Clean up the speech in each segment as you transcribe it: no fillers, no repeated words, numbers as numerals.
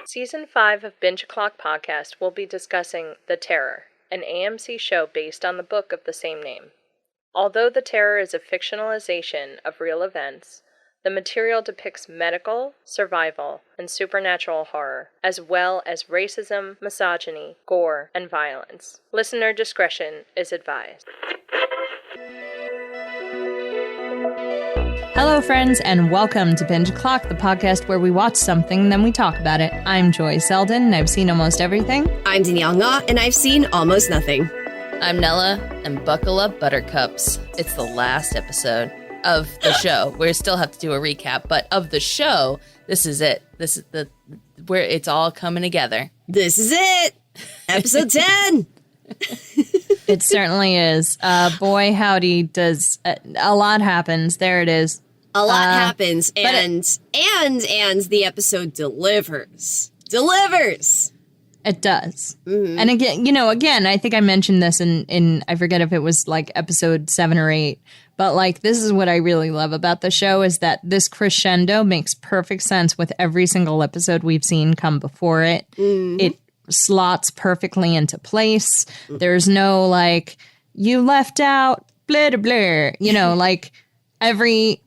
Season 5 of Binge O'Clock Podcast will be discussing The Terror, an AMC show based on the book of the same name. Although The Terror is a fictionalization of real events, the material depicts medical, survival, and supernatural horror, as well as racism, misogyny, gore, and violence. Listener discretion is advised. Hello, friends, and welcome to Binge O'Clock, the podcast where we watch something, then we talk about it. I'm Joy Selden, and I've seen almost everything. I'm Danielle Nga, and I've seen almost nothing. I'm Nella, and buckle up, buttercups. It's the last episode of the show. We still have to do a recap, but of the show, this is it. This is where it's all coming together. This is it! Episode 10! It certainly is. Boy, howdy, does a lot happens. There it is. A lot happens, and the episode delivers. It does. Mm-hmm. And again, I think I mentioned this in I forget if it was like episode 7 or 8, but like this is what I really love about the show is that this crescendo makes perfect sense with every single episode we've seen come before it. Mm-hmm. It slots perfectly into place. Mm-hmm. There's no like, you left out, blah, blah, blah. Like everything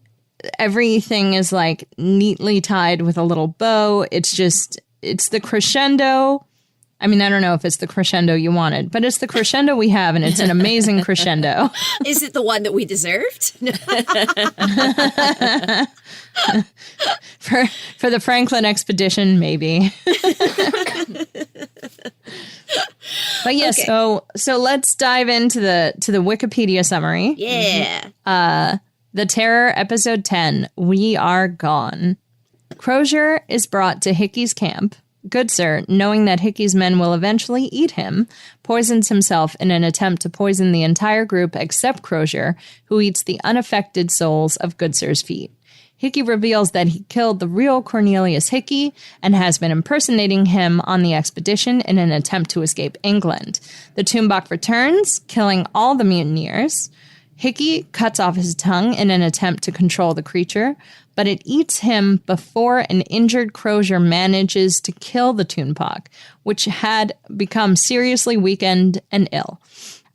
is like neatly tied with a little bow. It's the crescendo. I mean, I don't know if it's the crescendo you wanted, but it's the crescendo we have, and it's an amazing crescendo. Is it the one that we deserved? For the Franklin expedition, maybe. But yes, okay. So let's dive into the Wikipedia summary. Yeah. The Terror, episode 10, We Are Gone. Crozier is brought to Hickey's camp. Goodsir, knowing that Hickey's men will eventually eat him, poisons himself in an attempt to poison the entire group except Crozier, who eats the unaffected soles of Goodsir's feet. Hickey reveals that he killed the real Cornelius Hickey and has been impersonating him on the expedition in an attempt to escape England. The Toonbach returns, killing all the mutineers. Hickey cuts off his tongue in an attempt to control the creature, but it eats him before an injured Crozier manages to kill the Toonbach, which had become seriously weakened and ill.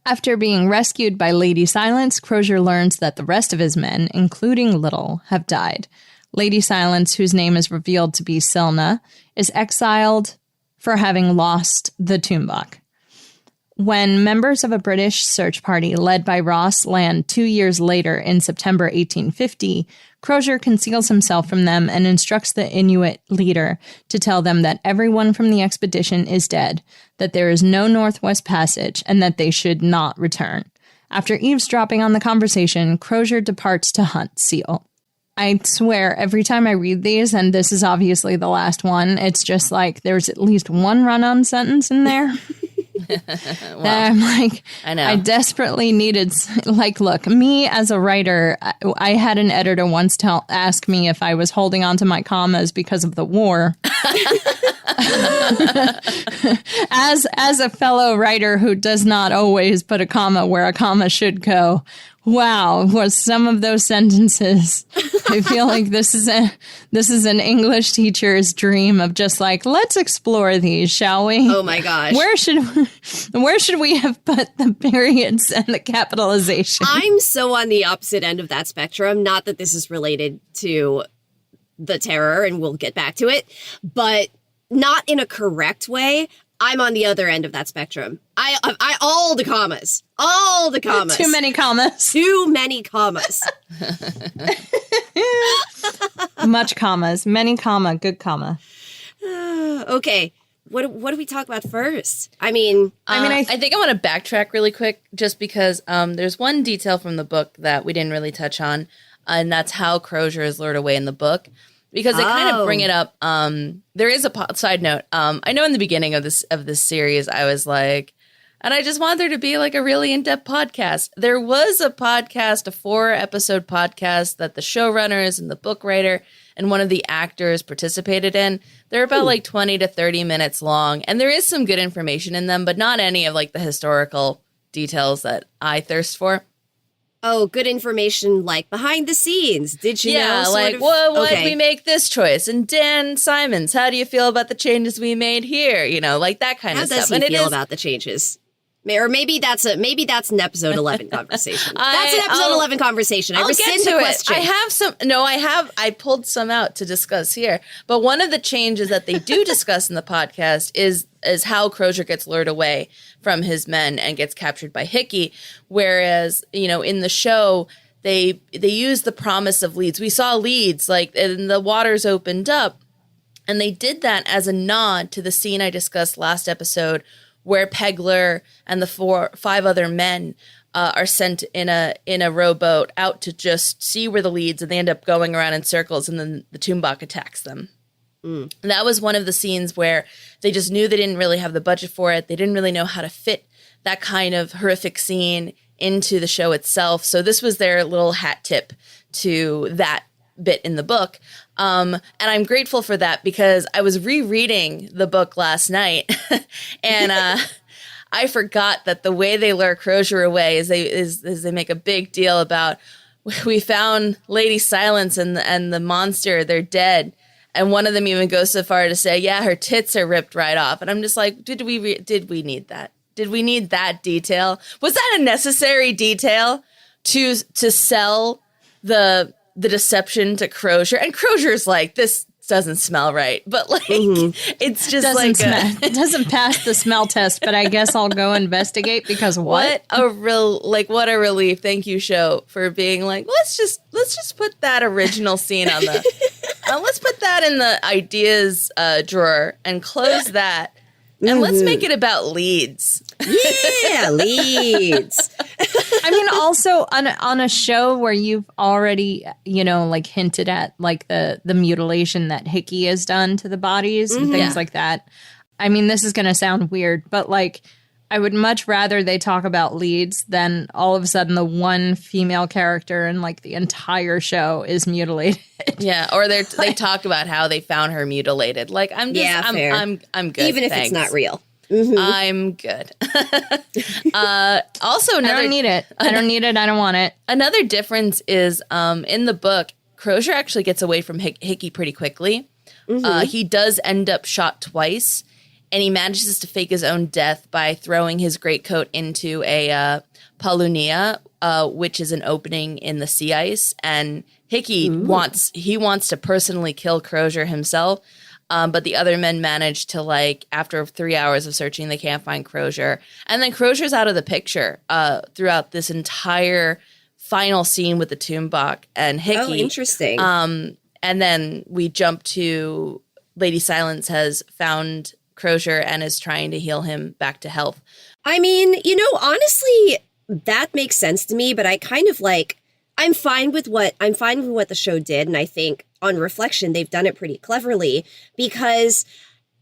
After being rescued by Lady Silence, Crozier learns that the rest of his men, including Little, have died. Lady Silence, whose name is revealed to be Silna, is exiled for having lost the Toonbach. When members of a British search party led by Ross land 2 years later in September 1850, Crozier conceals himself from them and instructs the Inuit leader to tell them that everyone from the expedition is dead, that there is no Northwest Passage, and that they should not return. After eavesdropping on the conversation, Crozier departs to hunt seal. I swear, every time I read these, and this is obviously the last one, it's just like there's at least one run-on sentence in there. Well, that I'm like, I know. I desperately needed, like, look, me as a writer, I had an editor once ask me if I was holding on to my commas because of the war. As a fellow writer who does not always put a comma where a comma should go, wow, was some of those sentences. I feel like this is an English teacher's dream of just like, let's explore these, shall we? Oh my gosh. Where should we have put the periods and the capitalization? I'm so on the opposite end of that spectrum. Not that this is related to The Terror, and we'll get back to it, but not in a correct way. I'm on the other end of that spectrum. I all the commas. Too many commas. Much commas. Many comma. Good comma. Okay. What do we talk about first? I think I want to backtrack really quick just because there's one detail from the book that we didn't really touch on, and that's how Crozier is lured away in the book. Because they kind of bring it up. There is a side note. I know in the beginning of this series, I was like, and I just want there to be like a really in-depth podcast. There was a podcast, a 4-episode podcast that the showrunners and the book writer and one of the actors participated in. They're about like 20 to 30 minutes long, and there is some good information in them, but not any of like the historical details that I thirst for. Oh, good information like behind the scenes. Did you know? Like, well, why did we make this choice? And Dan Simons, how do you feel about the changes we made here? You know, like that kind of stuff. How does he feel about the changes? Or maybe that's an episode 11 conversation. That's an episode 11 conversation. I rescind the question. I have some. No, I pulled some out to discuss here. But one of the changes that they do discuss in the podcast is how Crozier gets lured away from his men and gets captured by Hickey. Whereas, you know, in the show, they use the promise of leads. We saw leads, like, and the waters opened up. And they did that as a nod to the scene I discussed last episode, where Pegler and the 5 other men are sent in a rowboat out to just see where the leads, and they end up going around in circles, and then the Toonbach attacks them. And that was one of the scenes where they just knew they didn't really have the budget for it. They didn't really know how to fit that kind of horrific scene into the show itself. So this was their little hat tip to that bit in the book. And I'm grateful for that because I was rereading the book last night and I forgot that the way they lure Crozier away is they make a big deal about, we found Lady Silence and the monster, they're dead. And one of them even goes so far to say, yeah, her tits are ripped right off. And I'm just like, did we need that? Did we need that detail? Was that a necessary detail to sell the deception to Crozier? And Crozier's like, this doesn't smell right, but like it's just it doesn't pass the smell test, but I guess I'll go investigate because what a relief. Thank you, show, for being like, let's just put that original scene on the let's put that in the ideas drawer and close that. And let's make it about leads. Yeah, leads. I mean, also on a show where you've already, you know, like hinted at like the mutilation that Hickey has done to the bodies and things like that. I mean, this is going to sound weird, but like I would much rather they talk about leads than all of a sudden the one female character in like the entire show is mutilated. Yeah, or they talk about how they found her mutilated. Like I'm good. Even if it's not real. I'm good. Also, I don't need it. I don't want it. Another difference is in the book, Crozier actually gets away from Hickey pretty quickly. He does end up shot twice, and he manages to fake his own death by throwing his greatcoat into a palunia, which is an opening in the sea ice. And Hickey wants to personally kill Crozier himself. But the other men manage to, like, after 3 hours of searching, they can't find Crozier. And then Crozier's out of the picture throughout this entire final scene with the Toonbach and Hickey. Oh, interesting. And then we jump to Lady Silence has found Crozier and is trying to heal him back to health. I mean, you know, honestly, that makes sense to me, but I kind of like, I'm fine with what the show did, and I think on reflection they've done it pretty cleverly because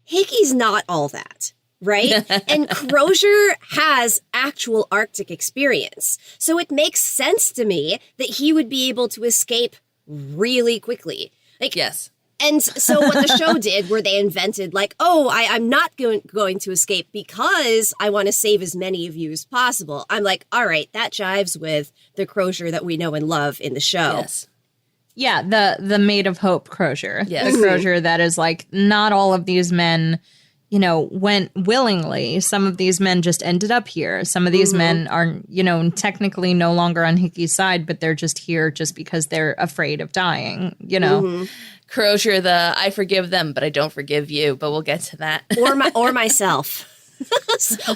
Hickey's not all that, right? And Crozier has actual Arctic experience. So it makes sense to me that he would be able to escape really quickly. Like, yes. And so what the show did, where they invented, like, oh, I'm not going to escape because I want to save as many of you as possible. I'm like, all right, that jives with the Crozier that we know and love in the show. Yes. Yeah, the Maid of Hope Crozier. Yes. The Crozier that is like, not all of these men, you know, went willingly. Some of these men just ended up here. Some of these men are, you know, technically no longer on Hickey's side, but they're just here just because they're afraid of dying, you know. Crozier, I forgive them, but I don't forgive you. But we'll get to that. Or myself.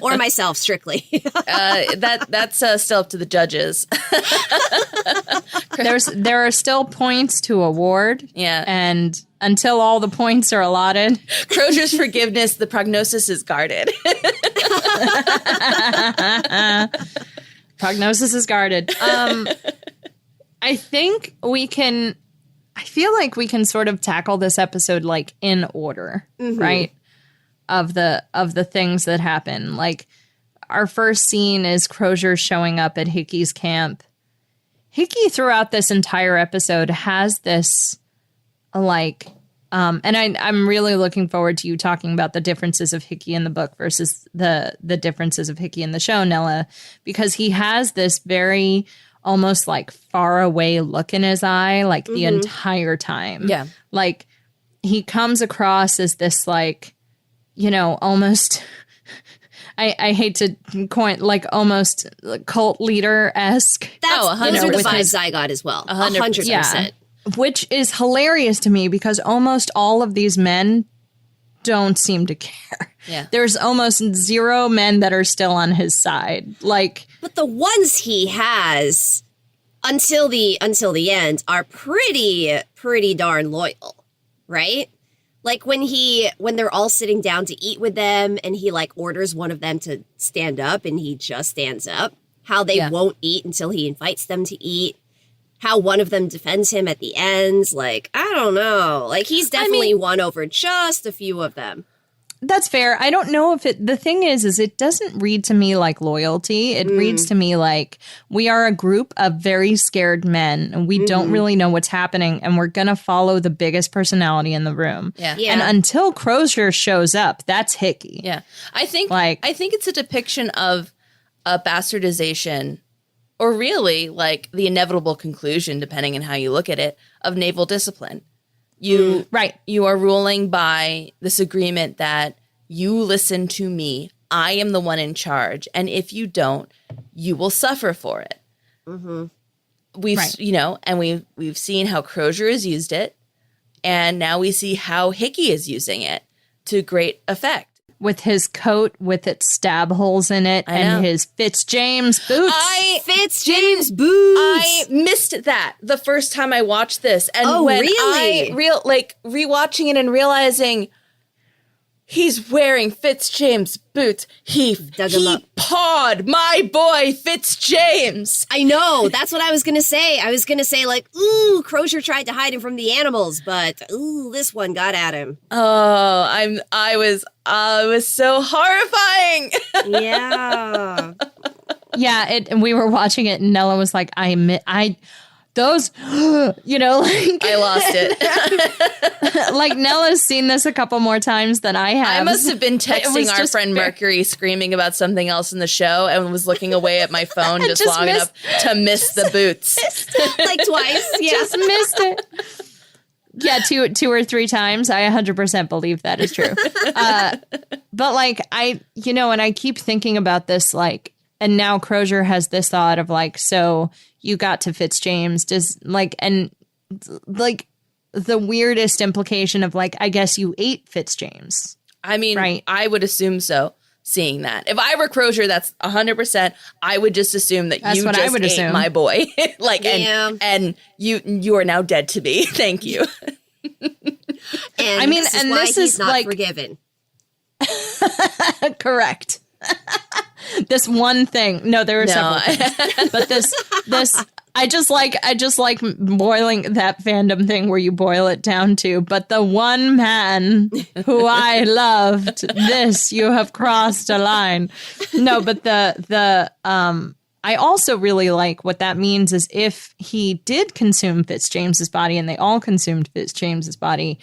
Or myself, strictly. That's still up to the judges. There are still points to award. Yeah. And until all the points are allotted. Crozier's forgiveness, the prognosis is guarded. Prognosis is guarded. I think I feel like we can sort of tackle this episode like in order, right? Of the things that happen. Like our first scene is Crozier showing up at Hickey's camp. Hickey throughout this entire episode has this like, and I'm really looking forward to you talking about the differences of Hickey in the book versus the differences of Hickey in the show, Nella, because he has this very almost like far away look in his eye, like the entire time. Yeah. Like he comes across as this like, you know, almost, I hate to coin, like almost cult leader-esque. Those are the vibes I got as well. 100%. Yeah. Which is hilarious to me because almost all of these men don't seem to care. Yeah. There's almost zero men that are still on his side. Like, but the ones he has until the end are pretty darn loyal, right? Like when they're all sitting down to eat with them and he like orders one of them to stand up and he just stands up, how they won't eat until he invites them to eat, how one of them defends him at the end. Like, I don't know. Like he's definitely won over just a few of them. that's fair. I don't know if the thing is it doesn't read to me like loyalty. It reads to me like we are a group of very scared men and we don't really know what's happening and we're going to follow the biggest personality in the room. Yeah. And until Crozier shows up, that's Hickey. Yeah. I think it's a depiction of a bastardization, or really like the inevitable conclusion, depending on how you look at it, of naval discipline. You are ruling by this agreement that you listen to me. I am the one in charge. And if you don't, you will suffer for it. Mm-hmm. We've seen how Crozier has used it. And now we see how Hickey is using it to great effect. With his coat with its stab holes in it and his Fitzjames boots. Fitzjames boots. I missed that the first time I watched this. And really? Rewatching it and realizing he's wearing Fitzjames boots. He pawed my boy Fitzjames. I know. That's what I was going to say. I was going to say like, ooh, Crozier tried to hide him from the animals, but ooh, this one got at him. Oh, it was so horrifying. Yeah. Yeah, and we were watching it and Nella was like, those, you know, like I lost it. like Nella's seen this a couple more times than I have. I must have been texting our friend Mercury screaming about something else in the show and was looking away at my phone just long enough to miss the boots. Like twice. Yeah. Just missed it. Yeah, two or three times. I 100% believe that is true. But like and I keep thinking about this, like, and now Crozier has this thought of like, so you got to Fitzjames, the weirdest implication of like, I guess you ate Fitzjames. I mean, right? I would assume so. Seeing that, if I were Crozier, that's 100%. I would just assume that you just ate my boy, and you are now dead to me. Thank you. And I mean, and this is not like forgiven. Correct. This one thing. No, there were several things. But this I just like boiling that fandom thing where you boil it down to, but the one man who I loved, this, you have crossed a line. No, but the I also really like what that means is if he did consume Fitzjames's body and they all consumed Fitzjames's body,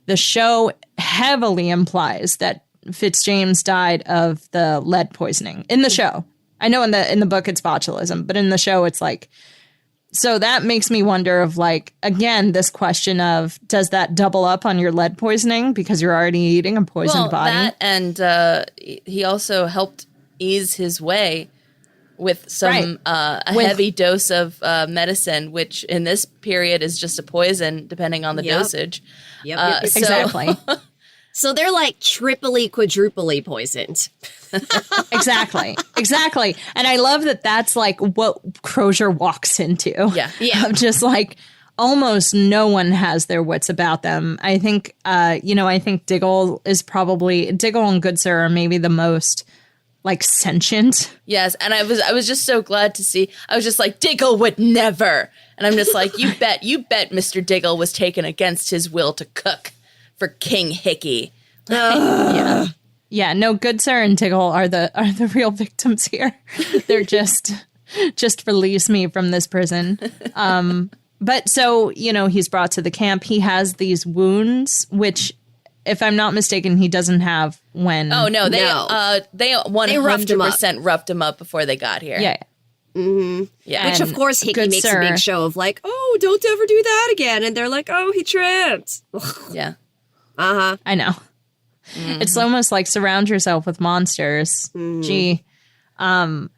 the show heavily implies that Fitzjames died of the lead poisoning in the show. I know in the book it's botulism, but in the show it's like, so that makes me wonder of like, again, this question of does that double up on your lead poisoning because you're already eating a poisoned body? That, and he also helped ease his way with some heavy dose of medicine, which in this period is just a poison depending on the dosage. Yep. Exactly. So they're like triply, quadruply poisoned. Exactly. And I love that that's like what Crozier walks into. Yeah. Of just like almost no one has their wits about them. I think, I think Diggle and Good Sir are maybe the most like sentient. Yes. And I was just so glad to see, I was just like, Diggle would never. And I'm just like, you bet Mr. Diggle was taken against his will to cook for King Hickey. Yeah, no, Good Sir and Diggle are the real victims here. They're just release me from this prison. But so, he's brought to the camp. He has these wounds, which, if I'm not mistaken, he doesn't have when. Oh no, they 100% roughed him up before they got here. Yeah. Which, of course, Hickey Good makes Sir, a big show of like, oh, don't ever do that again. And they're like, oh, he tripped. Yeah. Uh-huh. I know. It's almost like surround yourself with monsters. Gee. And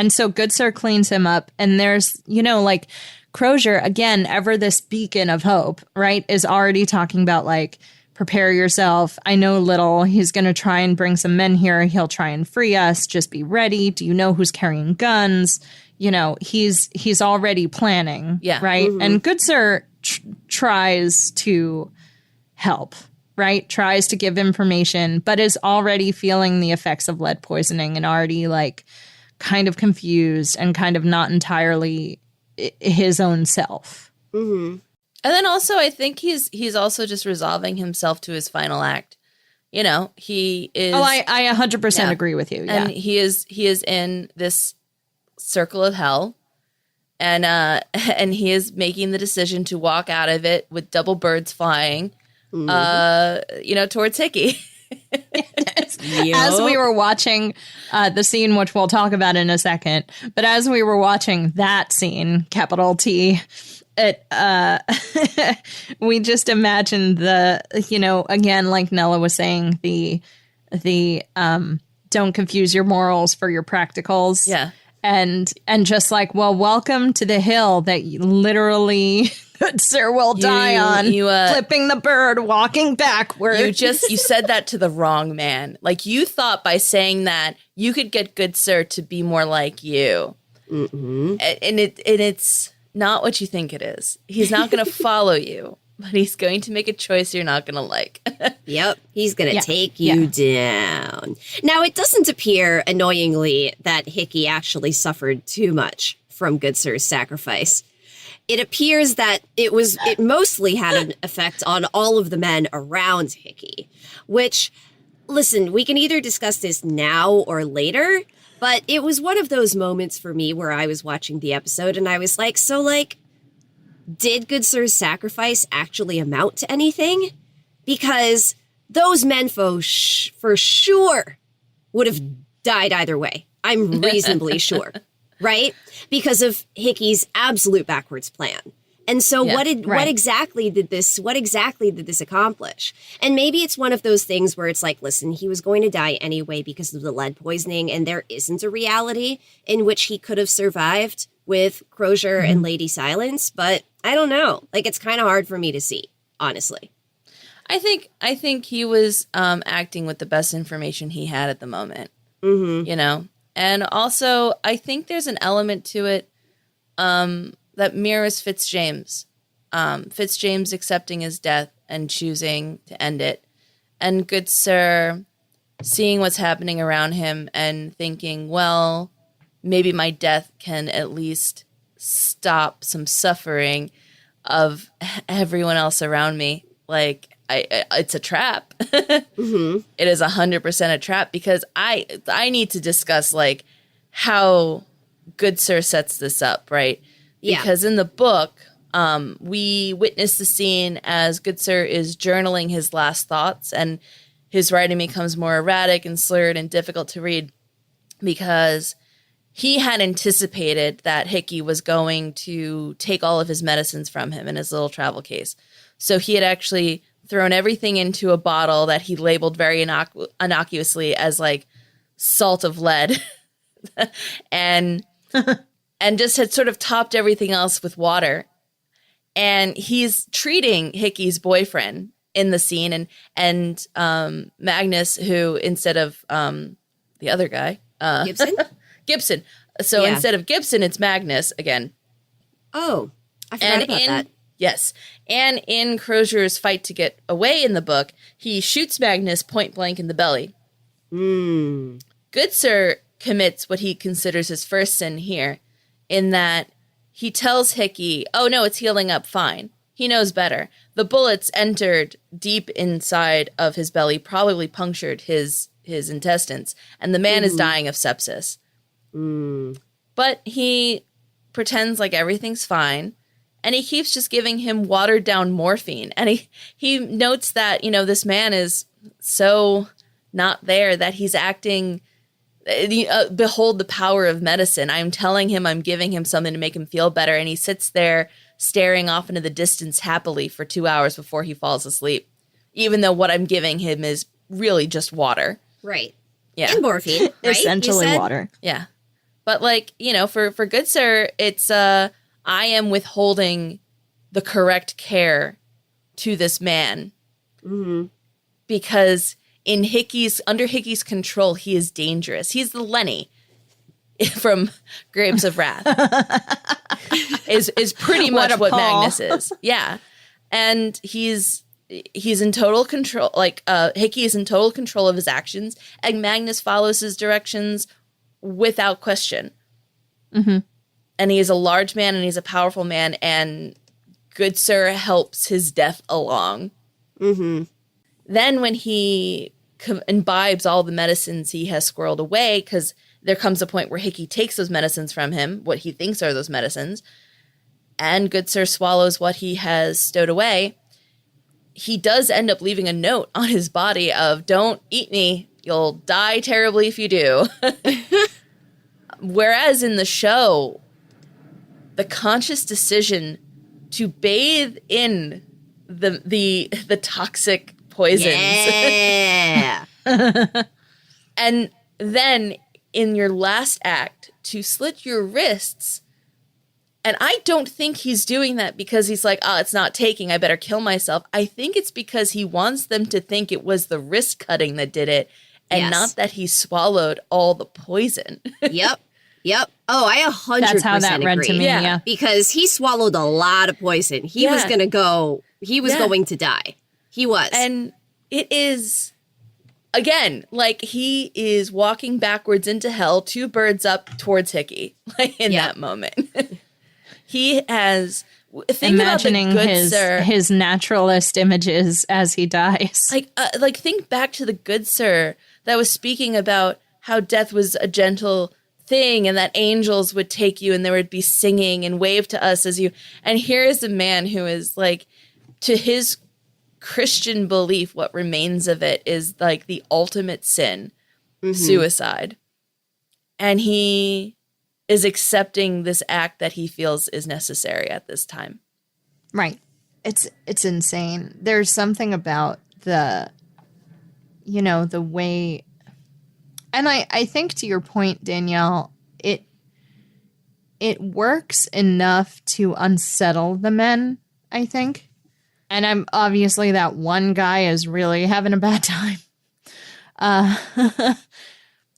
so Good Sir cleans him up. And there's, like Crozier, again, ever this beacon of hope, right, is already talking about like, prepare yourself. I know little. He's going to try and bring some men here. He'll try and free us. Just be ready. Do you know who's carrying guns? He's already planning. Yeah. Right. And Good Sir tries to help. Right. Tries to give information, but is already feeling the effects of lead poisoning and already like kind of confused and kind of not entirely his own self. Mm-hmm. And then also, I think he's also just resolving himself to his final act. He is. Oh, I 100% agree with you. Yeah. And he is in this circle of hell, and he is making the decision to walk out of it with double birds flying, towards Hickey. As we were watching the scene, which we'll talk about in a second, but as we were watching that scene, capital T, it we just imagined again, like Nella was saying, the don't confuse your morals for your practicals. Yeah. And just like, well, welcome to the hill that you literally Good Sir will die on. Flipping the bird, walking backwards. You said that to the wrong man. Like, you thought by saying that you could get Good Sir to be more like you. Mm-hmm. And it's not what you think it is. He's not going to follow you, but he's going to make a choice you're not going to like. Yep. He's going to take you down. Now, it doesn't appear, annoyingly, that Hickey actually suffered too much from Good Sir's sacrifice. It appears that it mostly had an effect on all of the men around Hickey, which, listen, we can either discuss this now or later, but it was one of those moments for me where I was watching the episode and I was like, did Good Sir's sacrifice actually amount to anything? Because those men for sure would have died either way. I'm reasonably sure, right? Because of Hickey's absolute backwards plan. And so what exactly did this accomplish? And maybe it's one of those things where it's like, listen, he was going to die anyway because of the lead poisoning, and there isn't a reality in which he could have survived with Crozier and Lady Silence, but I don't know. Like, it's kind of hard for me to see, honestly. I think he was acting with the best information he had at the moment. And also I think there's an element to it that mirrors Fitzjames. Fitzjames accepting his death and choosing to end it. And Good Sir seeing what's happening around him and thinking, well, maybe my death can at least stop some suffering of everyone else around me. Like, it's a trap. It is 100% a trap, because I need to discuss like how Good Sir sets this up, right? Yeah. Because in the book, we witness the scene as Good Sir is journaling his last thoughts, and his writing becomes more erratic and slurred and difficult to read because he had anticipated that Hickey was going to take all of his medicines from him in his little travel case. So he had actually thrown everything into a bottle that he labeled very innocuously as like salt of lead and just had sort of topped everything else with water. And he's treating Hickey's boyfriend in the scene, and Magnus, who instead of the other guy, Gibson. So instead of Gibson, it's Magnus again. Oh, I forgot about that. Yes. And in Crozier's fight to get away in the book, he shoots Magnus point blank in the belly. Good Sir commits what he considers his first sin here, in that he tells Hickey, oh no, it's healing up fine. He knows better. The bullets entered deep inside of his belly, probably punctured his intestines, and the man is dying of sepsis. But he pretends like everything's fine, and he keeps just giving him watered down morphine. And he notes that, this man is so not there that he's acting behold the power of medicine. I'm telling him I'm giving him something to make him feel better. And he sits there staring off into the distance happily for 2 hours before he falls asleep, even though what I'm giving him is really just water. Right. Yeah. And morphine, right? Essentially water. Yeah. But like, for Good Sir, it's I am withholding the correct care to this man. Mm-hmm. Because under Hickey's control, he is dangerous. He's the Lenny from Grapes of Wrath. is pretty much what Magnus is. Yeah. And he's in total control. Like Hickey is in total control of his actions, and Magnus follows his directions without question. Mm-hmm. And he is a large man, and he's a powerful man, and Good Sir helps his death along. Mm-hmm. Then when he imbibes all the medicines he has squirreled away, because there comes a point where Hickey takes those medicines from him, what he thinks are those medicines, and Good Sir swallows what he has stowed away, he does end up leaving a note on his body of, "Don't eat me. You'll die terribly if you do." Whereas in the show, the conscious decision to bathe in the toxic poisons. Yeah. And then in your last act to slit your wrists. And I don't think he's doing that because he's like, "Oh, it's not taking, I better kill myself." I think it's because he wants them to think it was the wrist cutting that did it, and not that he swallowed all the poison. Yep. Oh, I 100% That's how that agree. read to me, yeah. Because he swallowed a lot of poison. He was going to die. He was. And it is, again, like he is walking backwards into hell, 2 birds up towards Hickey, like in that moment. He has, imagining about the Good Sir, his naturalist images as he dies. Like think back to the Good Sir that was speaking about how death was a gentle thing and that angels would take you and there would be singing and wave to us as you. And here is a man who is like, to his Christian belief, what remains of it is like the ultimate sin, suicide. And he is accepting this act that he feels is necessary at this time. Right. It's insane. There's something about the way, and I think to your point, Danielle, it works enough to unsettle the men, I think. And I'm obviously that one guy is really having a bad time.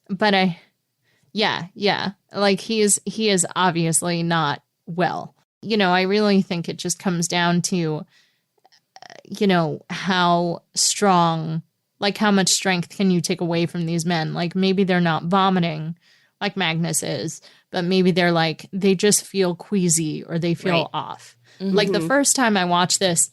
But like he is obviously not well. I really think it just comes down to, how strong, like how much strength can you take away from these men? Like maybe they're not vomiting like Magnus is, but maybe they're like, they just feel queasy or they feel off. Mm-hmm. Like the first time I watched this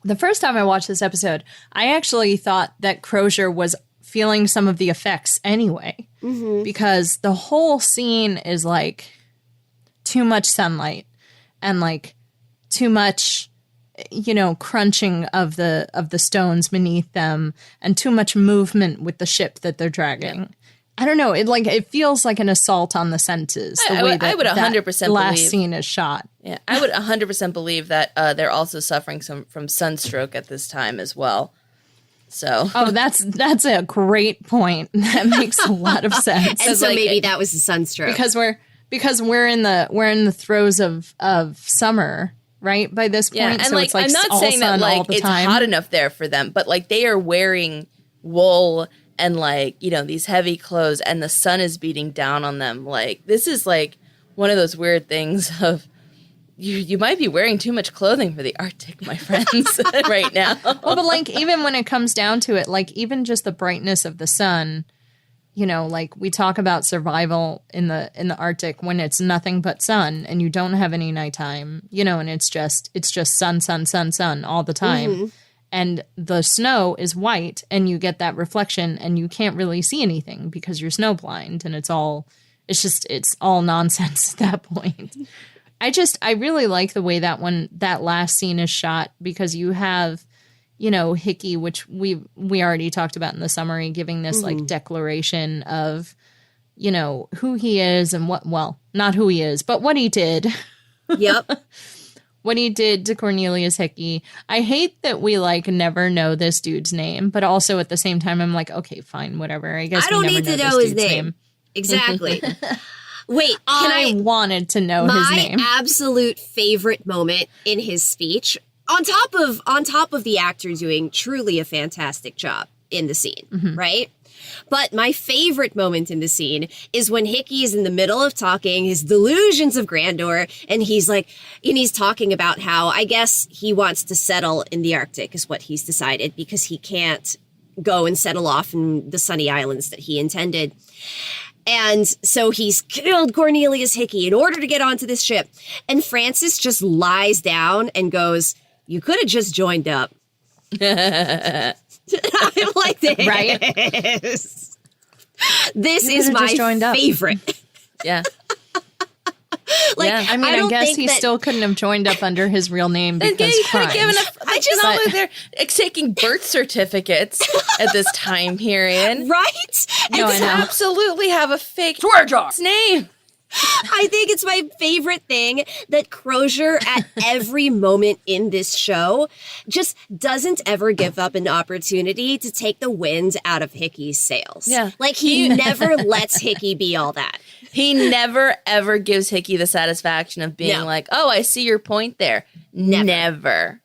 episode, I actually thought that Crozier was feeling some of the effects anyway, because the whole scene is like too much sunlight and like too much, crunching of the stones beneath them and too much movement with the ship that they're dragging. Yeah. I don't know. It feels like an assault on the senses. The way that I would 100% last scene is shot. Yeah, I would 100% believe that they're also suffering from sunstroke at this time as well. So, that's a great point. That makes a lot of sense. And so maybe that was a sunstroke because we're in the throes of summer, right? By this point, and so it's like I'm not saying that like it's hot enough there for them, but like they are wearing wool and like, these heavy clothes and the sun is beating down on them. Like this is like one of those weird things of you might be wearing too much clothing for the Arctic, my friends, right now. Well, but like even when it comes down to it, like even just the brightness of the sun, like we talk about survival in the Arctic when it's nothing but sun and you don't have any nighttime, and it's just sun all the time. Mm-hmm. And the snow is white and you get that reflection and you can't really see anything because you're snow blind and it's all nonsense at that point. I really like the way that last scene is shot because you have, Hickey, which we already talked about in the summary, giving this like declaration of you know, who he is and not who he is, but what he did. Yep. What he did to Cornelius Hickey. I hate that we like never know this dude's name, but also at the same time, I'm like, okay, fine, whatever. I guess I don't need to know his name. Exactly. Wait, I wanted to know his name. My absolute favorite moment in his speech, on top of the actor doing truly a fantastic job in the scene, right? But my favorite moment in the scene is when Hickey is in the middle of talking his delusions of grandeur, and he's talking about how I guess he wants to settle in the Arctic is what he's decided, because he can't go and settle off in the sunny islands that he intended. And so he's killed Cornelius Hickey in order to get onto this ship. And Francis just lies down and goes, "You could have just joined up." I'm like, this. Right? This is my favorite. Yeah. I mean, I guess he still couldn't have joined up under his real name because crimes. I just over there taking birth certificates at this time period. Right? No, I absolutely have a fake swear jar's name. I think it's my favorite thing that Crozier, at every moment in this show, just doesn't ever give up an opportunity to take the wind out of Hickey's sails. Yeah. Like, he never lets Hickey be all that. He never, ever gives Hickey the satisfaction of being like, oh, I see your point there. Never.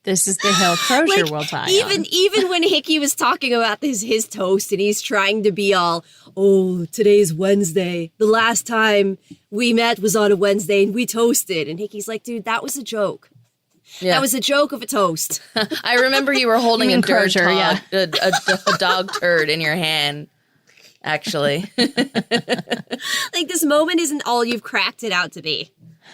This is the hill Crozier will die on. Even when Hickey was talking about his toast, and he's trying to be all, oh, today's Wednesday. The last time we met was on a Wednesday and we toasted. And Hickey's like, dude, that was a joke. Yeah. That was a joke of a toast. I remember you were holding a Crozier, a dog turd in your hand, actually. Like, this moment isn't all you've cracked it out to be.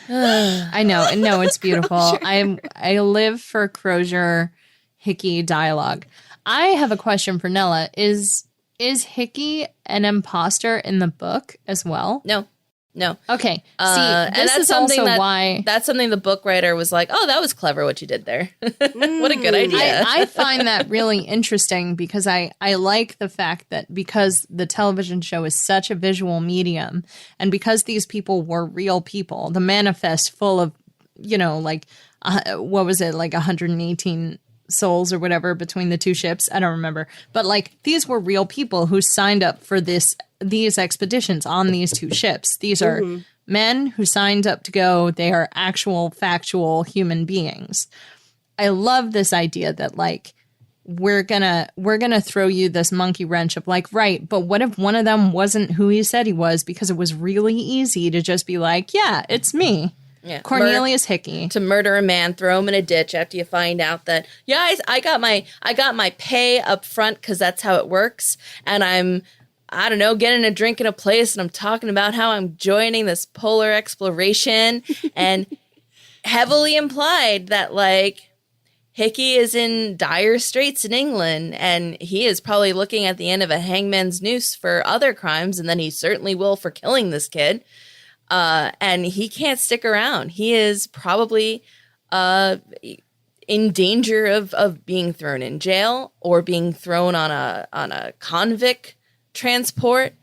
I know. No, it's beautiful. I live for Crozier Hickey dialogue. I have a question for Nella. Is Hickey an imposter in the book as well? No. Okay. See, this is also why... That's something the book writer was like, oh, that was clever what you did there. What a good idea. I find that really interesting because I like the fact that because the television show is such a visual medium, and because these people were real people, the manifest full of, you know, like, what was it, like 118 souls or whatever between the two ships. I don't remember. But like, these were real people who signed up for these expeditions on these two ships. These are men who signed up to go. They are actual factual human beings. I love this idea that like, we're gonna throw you this monkey wrench of like, right, but what if one of them wasn't who he said he was, because it was really easy to just be like, yeah, it's me. Yeah, Cornelius Hickey. To murder a man, throw him in a ditch after you find out that, yeah, I got my pay up front because that's how it works, and I don't know, getting a drink in a place, and I'm talking about how I'm joining this polar exploration, and heavily implied that like Hickey is in dire straits in England, and he is probably looking at the end of a hangman's noose for other crimes, and then he certainly will for killing this kid. And he can't stick around. He is probably in danger of being thrown in jail or being thrown on a convict transport.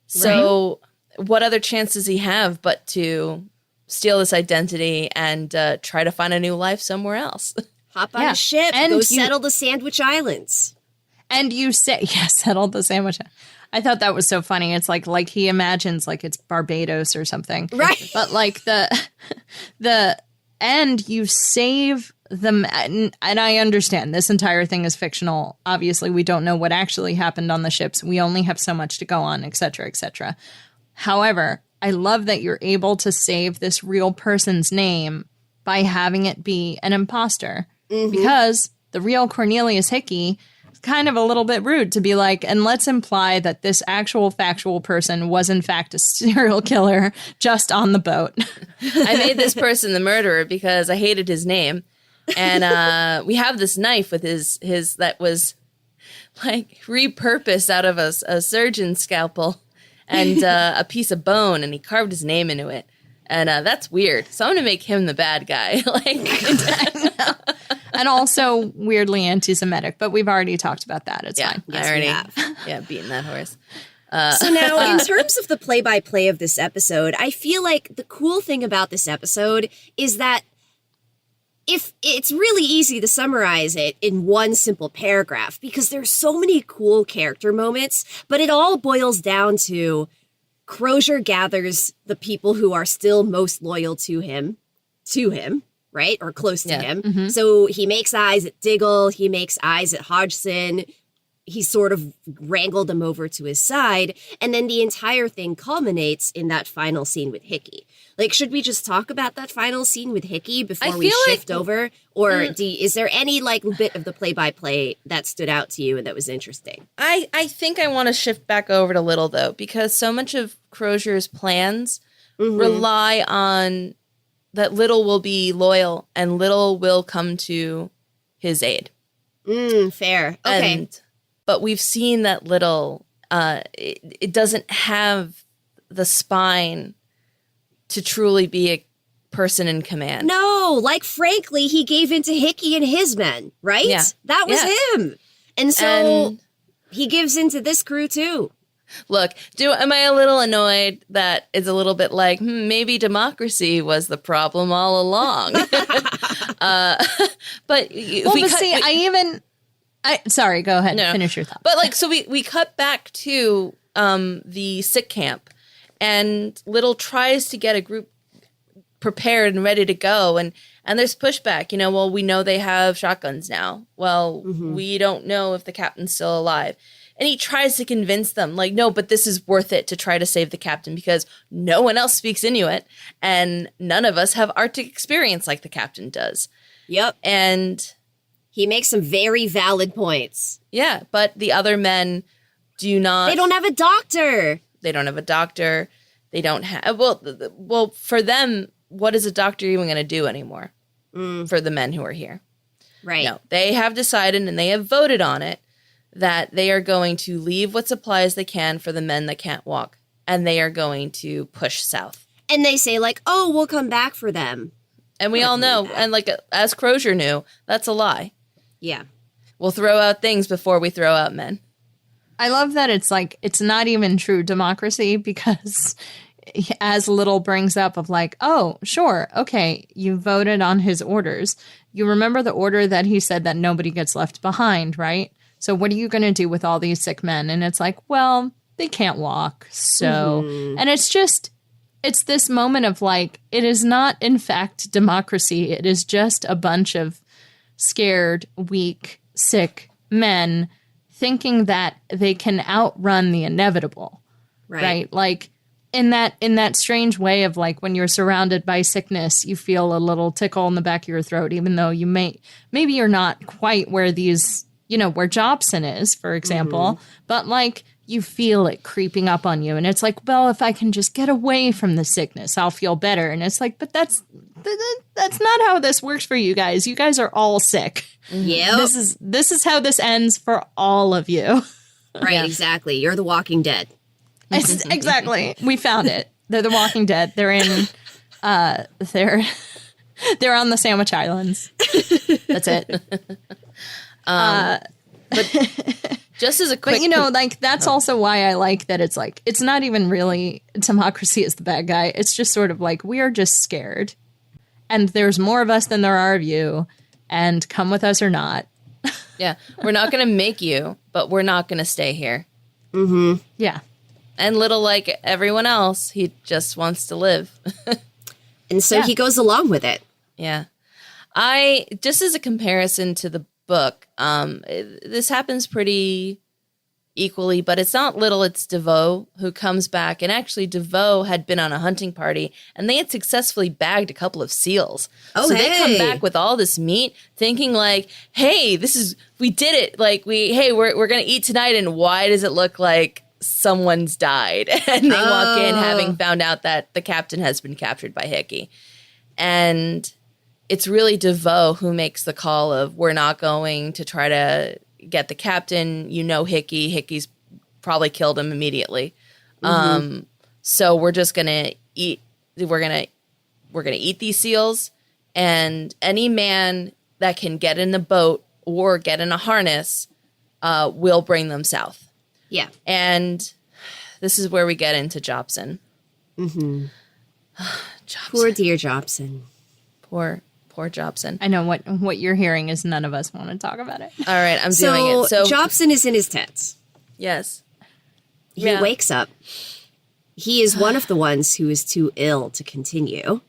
So what other chance does he have but to steal this identity and try to find a new life somewhere else? Hop on a ship, and go settle the Sandwich Islands. And you say, settle the Sandwich Islands. I thought that was so funny. It's like he imagines like it's Barbados or something. Right. But like the end, you save them. And I understand this entire thing is fictional. Obviously, we don't know what actually happened on the ships. We only have so much to go on, et cetera, et cetera. However, I love that you're able to save this real person's name by having it be an imposter. Mm-hmm. Because the real Cornelius Hickey, kind of a little bit rude to be like, and let's imply that this actual factual person was in fact a serial killer just on the boat. I made this person the murderer because I hated his name. And we have this knife with his that was like repurposed out of a surgeon's scalpel and a piece of bone, and he carved his name into it. And that's weird. So I'm going to make him the bad guy. And also weirdly anti-Semitic, but we've already talked about that. It's fine. Yes, I already we have. beaten that horse. So now, in terms of the play-by-play of this episode, I feel like the cool thing about this episode is that if it's really easy to summarize it in one simple paragraph because there's so many cool character moments, but it all boils down to Crozier gathers the people who are still most loyal to him, right? Or close to him. Mm-hmm. So he makes eyes at Diggle, he makes eyes at Hodgson. He sort of wrangled them over to his side, and then the entire thing culminates in that final scene with Hickey. Like, should we just talk about that final scene with Hickey before we shift over? Or is there any, like, bit of the play-by-play that stood out to you and that was interesting? I think I want to shift back over to Little, though, because so much of Crozier's plans rely on that Little will be loyal and Little will come to his aid. Fair. Okay. But we've seen that Little, it doesn't have the spine to truly be a person in command. No, like, frankly, he gave in to Hickey and his men, right? Yeah. That was him. And so he gives into this crew, too. Look, am I a little annoyed that it's a little bit like, maybe democracy was the problem all along? Sorry, go ahead. No. Finish your thought. But like, so we cut back to the sick camp, and Little tries to get a group prepared and ready to go, and there's pushback. Well, we know they have shotguns now. Well, we don't know if the captain's still alive. And he tries to convince them, like, no, but this is worth it to try to save the captain because no one else speaks Inuit, and none of us have Arctic experience like the captain does. Yep. And he makes some very valid points. yeah, but the other men do not. They don't have a doctor. They don't have a doctor. They don't have. Well, for them, what is a doctor even going to do anymore? For the men who are here, right? No, they have decided and they have voted on it that they are going to leave what supplies they can for the men that can't walk, and they are going to push south. And they say, like, oh, we'll come back for them. And we all know, and like as Crozier knew, that's a lie. Yeah. We'll throw out things before we throw out men. I love that it's not even true democracy because as Little brings up of like, oh, sure, okay, you voted on his orders. You remember the order that he said that nobody gets left behind, right? So what are you going to do with all these sick men? And it's like, well, they can't walk. So, and it's this moment of like, it is not in fact democracy. It is just a bunch of scared, weak, sick men thinking that they can outrun the inevitable. Right? Like in that strange way of like when you're surrounded by sickness, you feel a little tickle in the back of your throat, even though maybe you're not quite where these, where Jobson is, for example, but like you feel it creeping up on you. And it's like, well, if I can just get away from the sickness, I'll feel better. And it's like, but that's not how this works for you guys. You guys are all sick. Yeah. This is how this ends for all of you. Right, exactly. You're the Walking Dead. Exactly. We found it. They're the Walking Dead. They're in they're on the Sandwich Islands. That's it. But just as a quick, but like that's also why I like that it's not even really democracy is the bad guy. It's just sort of like we are just scared, and there's more of us than there are of you, and come with us or not. Yeah, we're not going to make you, but we're not going to stay here. Yeah, and Little, like everyone else, he just wants to live, and so he goes along with it. Yeah, just as a comparison to the book, this happens pretty equally, but it's not Little, it's DeVoe who comes back, and actually DeVoe had been on a hunting party and they had successfully bagged a couple of seals. So they come back with all this meat thinking like, hey, we did it. Like we're going to eat tonight. And why does it look like someone's died? And they walk in having found out that the captain has been captured by Hickey. And it's really DeVoe who makes the call of, we're not going to try to get the captain. Hickey's probably killed him immediately. So we're just going to eat, we're going to eat these seals, and any man that can get in a boat or get in a harness will bring them south. Yeah. And this is where we get into Jobson. Mm-hmm. Jobson. Poor dear Jobson. Poor Jobson. I know what you're hearing is none of us want to talk about it. All right, I'm doing it. So Jobson is in his tents. yes. He Yeah. wakes up. He is one of the ones who is too ill to continue.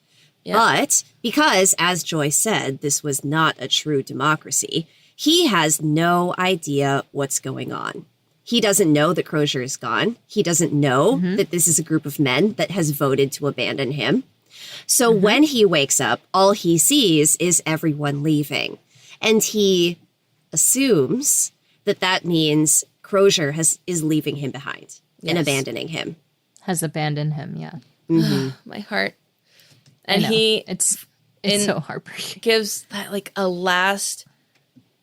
Yeah. But because, as Joy said, this was not a true democracy, he has no idea what's going on. He doesn't know that Crozier is gone. He doesn't know that this is a group of men that has voted to abandon him. So when he wakes up, all he sees is everyone leaving. And he assumes that that means Crozier is leaving him behind and Yes. abandoning him. Has abandoned him, yeah. My heart. I And know. he It's in- so heartbreaking. gives that like a last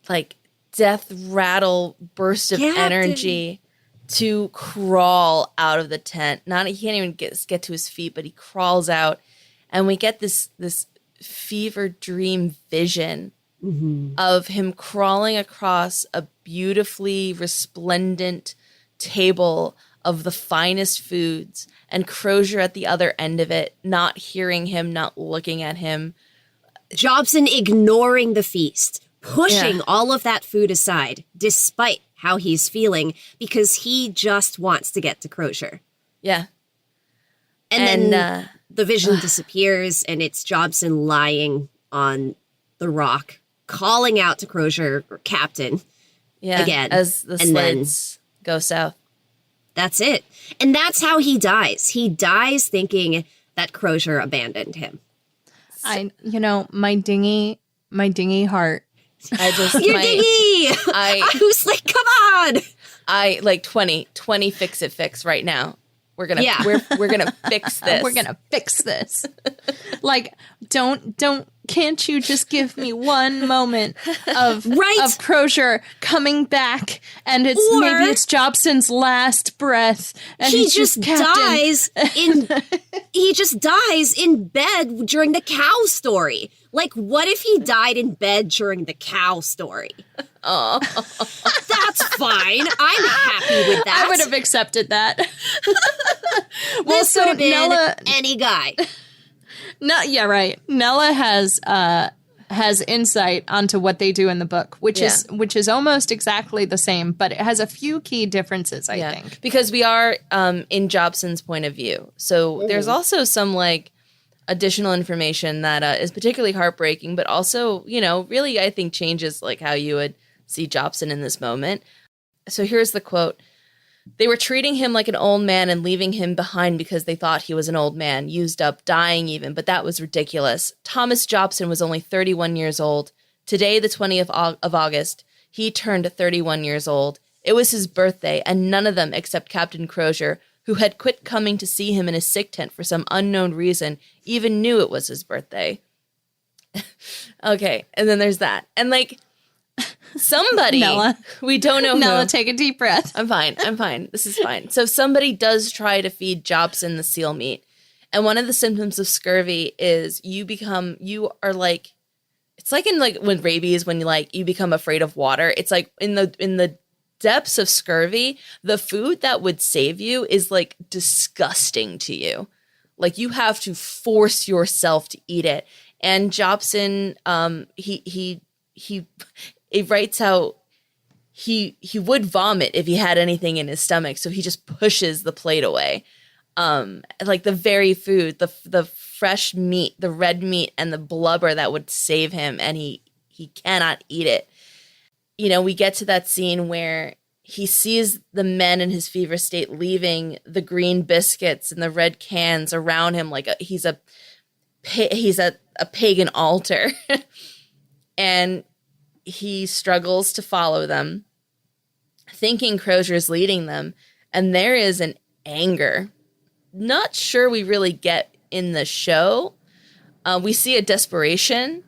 like death rattle burst of Captain. energy to crawl out of the tent. Not he can't even get to his feet, but he crawls out, and we get this fever dream vision of him crawling across a beautifully resplendent table of the finest foods, and Crozier at the other end of it, not hearing him, not looking at him. Jobson ignoring the feast, pushing Yeah. all of that food aside, despite how he's feeling, because he just wants to get to Crozier. Yeah. And then the vision disappears, and it's Jobson lying on the rock, calling out to Crozier, or Captain. Yeah, again, as the and then- sleds go south. That's it. And that's how he dies. He dies thinking that Crozier abandoned him. My dingy heart. I just You're my, diggy! I was like, come on! I like 20 fix right now. We're gonna Yeah. we're gonna fix this. We're gonna fix this. Like, can't you just give me one moment of Right. of Crozier coming back, and Or- maybe it's Jobson's last breath, and He he's just Captain. dies in bed during the cow story. Like, what if he died in bed during the cow story? Oh. That's fine. I'm happy with that. I would have accepted that. This so could have been Nella- any guy. No, yeah, right. Nella has insight onto what they do in the book, which is almost exactly the same, but it has a few key differences, I think. Because we are in Jobson's point of view. So there's also some like additional information that is particularly heartbreaking, but also, really I think changes like how you would see Jobson in this moment. So here's the quote. They were treating him like an old man and leaving him behind because they thought he was an old man, used up, dying even, but that was ridiculous. Thomas Jobson was only 31 years old. Today, the 20th of August, he turned 31 years old. It was his birthday, and none of them except Captain Crozier, who had quit coming to see him in his sick tent for some unknown reason, even knew it was his birthday. Okay, and then there's that. And like, somebody, Nella. we don't know Nella, who. take a deep breath. I'm fine. This is fine. So somebody does try to feed Jobson the seal meat. And one of the symptoms of scurvy is you are like, it's like in like when rabies, when you become afraid of water. It's like in the depths of scurvy, the food that would save you is like disgusting to you. Like you have to force yourself to eat it. And Jobson, he writes how he would vomit if he had anything in his stomach, so he just pushes the plate away. Like the very food, the fresh meat, the red meat, and the blubber that would save him, and he cannot eat it. We get to that scene where he sees the men in his fever state leaving the green biscuits and the red cans around him like he's a pagan altar. And he struggles to follow them, thinking Crozier's leading them, and there is an anger. Not sure we really get in the show. We see a desperation,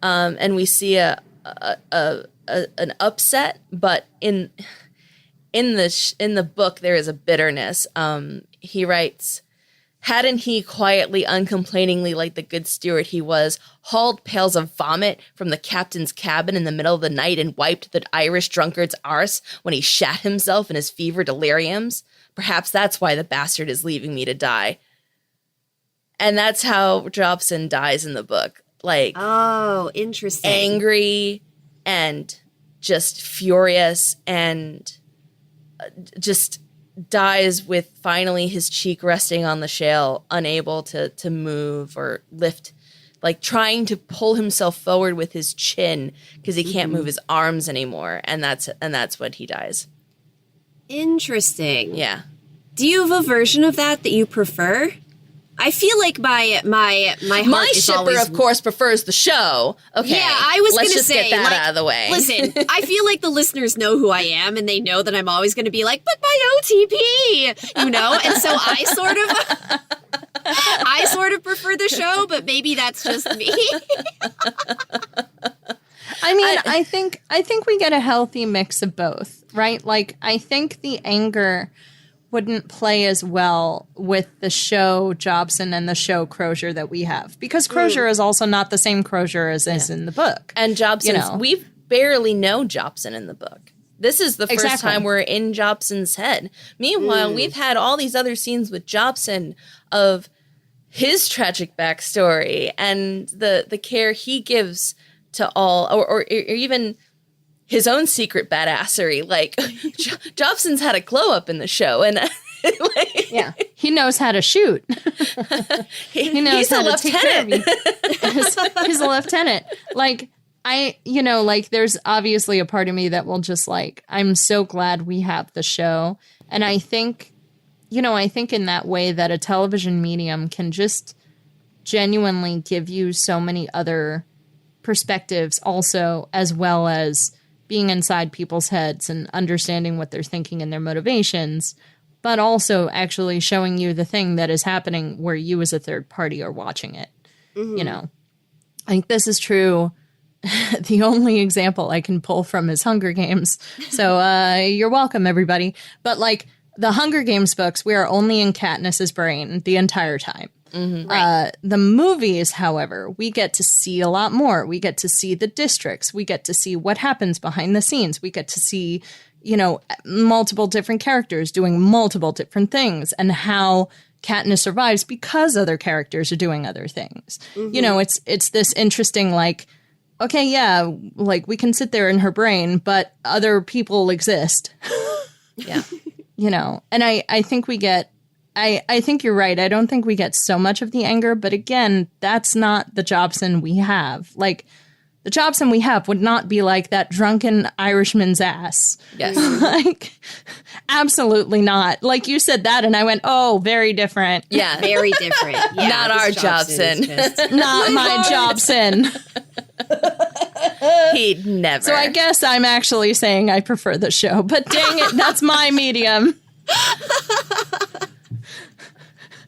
and we see an upset, but in the book there is a bitterness. He writes, Hadn't he quietly, uncomplainingly, like the good steward he was, hauled pails of vomit from the captain's cabin in the middle of the night and wiped the Irish drunkard's arse when he shat himself in his fever deliriums? Perhaps that's why the bastard is leaving me to die. And that's how Jobson dies in the book. Like, oh, interesting. Angry and just furious and just dies with finally his cheek resting on the shale, unable to move or lift, like trying to pull himself forward with his chin because he can't move his arms anymore. And that's when he dies. Interesting. Yeah. Do you have a version of that you prefer? I feel like my heart my is shipper, always... of course, prefers the show. Okay, yeah, I was let's gonna just say, get that like, out of the way. Listen, I feel like the listeners know who I am, and they know that I'm always going to be like, "But my OTP," you know. And so I sort of prefer the show, but maybe that's just me. I mean, I think we get a healthy mix of both, right? Like, I think the anger wouldn't play as well with the show Jobson and the show Crozier that we have, because Crozier is also not the same Crozier as is in the book. And Jobson, we barely know Jobson in the book. This is the first time we're in Jobson's head. Meanwhile, we've had all these other scenes with Jobson of his tragic backstory and the care he gives to all, or even his own secret badassery. Like, Jobson's had a glow up in the show, and like, yeah, he knows how to shoot. He knows how to take care of you. He's a lieutenant. Like, there's obviously a part of me that will just like, I'm so glad we have the show. And I think in that way that a television medium can just genuinely give you so many other perspectives also, as well as being inside people's heads and understanding what they're thinking and their motivations, but also actually showing you the thing that is happening where you as a third party are watching it. You know, I think this is true. The only example I can pull from is Hunger Games. So you're welcome, everybody. But like the Hunger Games books, we are only in Katniss's brain the entire time. Right. The movies, however, we get to see a lot more. We get to see the districts. We get to see what happens behind the scenes. We get to see, multiple different characters doing multiple different things and how Katniss survives because other characters are doing other things. It's this interesting, like, okay, yeah, like we can sit there in her brain, but other people exist. Yeah. And I think we get, I think you're right. I don't think we get so much of the anger, but again, that's not the Jobson we have. Like, the Jobson we have would not be like that drunken Irishman's ass. Yes. Like, absolutely not. Like, you said that, and I went, oh, very different. Yeah. Very different. Yeah, Not our Jobson. Not my Jobson. He'd never. So I guess I'm actually saying I prefer the show, but dang it, that's my medium.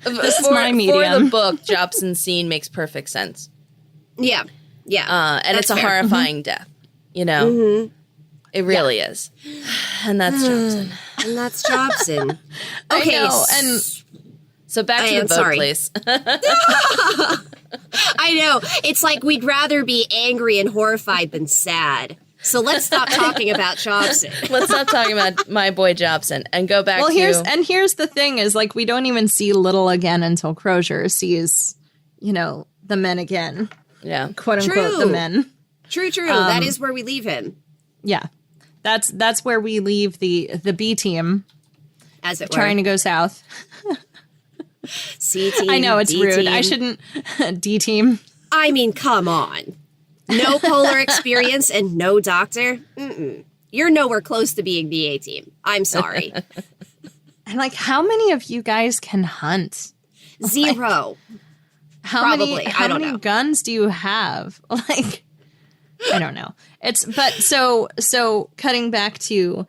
This is my medium. For the book, Jobson's scene makes perfect sense. Yeah. Yeah. And it's a horrifying death. It really is. And that's Jobson. And that's Jobson. Okay. I know, and so back to the boat, please. I know. It's like we'd rather be angry and horrified than sad. So let's stop talking about Jobson. Let's stop talking about my boy Jobson and go back to... here's the thing is, like, we don't even see Little again until Crozier sees, the men again. Yeah. Quote unquote, the men. True. That is where we leave him. Yeah. That's where we leave the B team. As it were. Trying to go south. C team. I know it's D rude. team. I shouldn't. D team. I mean, come on. No polar experience and no doctor. You're nowhere close to being the A team. I'm sorry. And like, how many of you guys can hunt? Zero. How Probably. many I don't know. guns do you have? Like, I don't know. So cutting back to,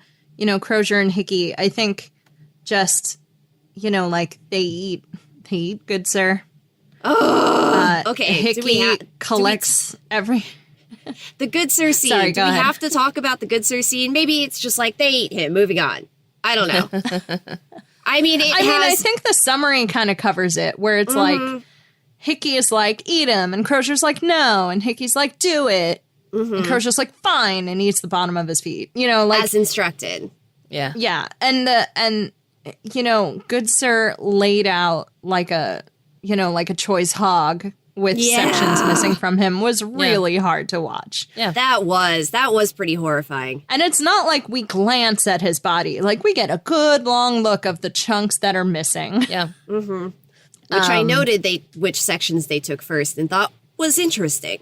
Crozier and Hickey, I think just, like they eat good, sir. Oh, okay. Hickey collects every... The good sir scene. Sorry, do we ahead. have to talk about the good sir scene? Maybe it's just like they ate him. Moving on. I don't know. I mean, I think the summary kind of covers it, where it's like, Hickey is like, eat him, and Crozier's like, no, and Hickey's like, do it. And Crozier's like, fine, and eats the bottom of his feet. You know, like... As instructed. Yeah. Yeah, and you know, Good Sir laid out like a choice hog with sections missing from him was really hard to watch. Yeah. That was pretty horrifying. And it's not like we glance at his body. Like, we get a good long look of the chunks that are missing. Yeah. Which I noted which sections they took first and thought was interesting.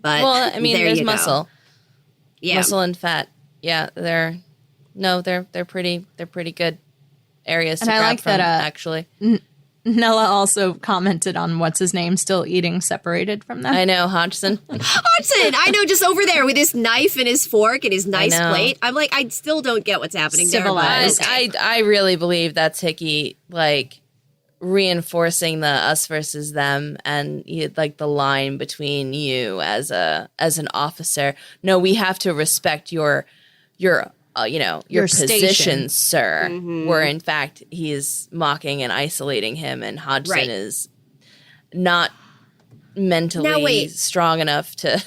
But well, I mean, there's muscle. Go. Yeah. Muscle and fat. Yeah, they're pretty good areas to And I grab like from, that, actually. Nella also commented on what's his name still eating separated from them. I know, Hodgson. Hodgson! I know, just over there with his knife and his fork and his nice plate. I'm like, I still don't get what's happening Civilized. there. Okay. I really believe that's Hickey, like, reinforcing the us versus them and like the line between you as an officer. No, we have to respect your position, station. sir. Where in fact he is mocking and isolating him, and Hodgson is not mentally strong enough to.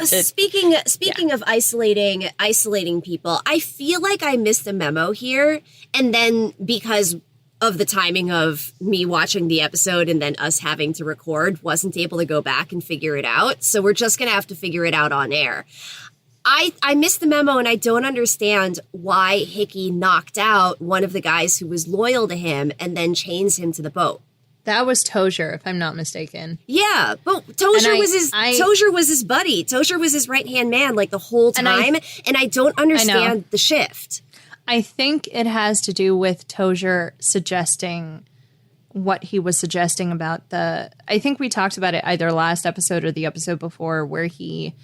Speaking of isolating people, I feel like I missed a memo here, and then because of the timing of me watching the episode and then us having to record, wasn't able to go back and figure it out. So we're just going to have to figure it out on air. I missed the memo, and I don't understand why Hickey knocked out one of the guys who was loyal to him and then chains him to the boat. That was Tozier, if I'm not mistaken. Yeah, but Tozier was his buddy. Tozier was his right-hand man like the whole time, and I don't understand the shift. I think it has to do with Tozier suggesting what he was suggesting about I think we talked about it either last episode or the episode before, where he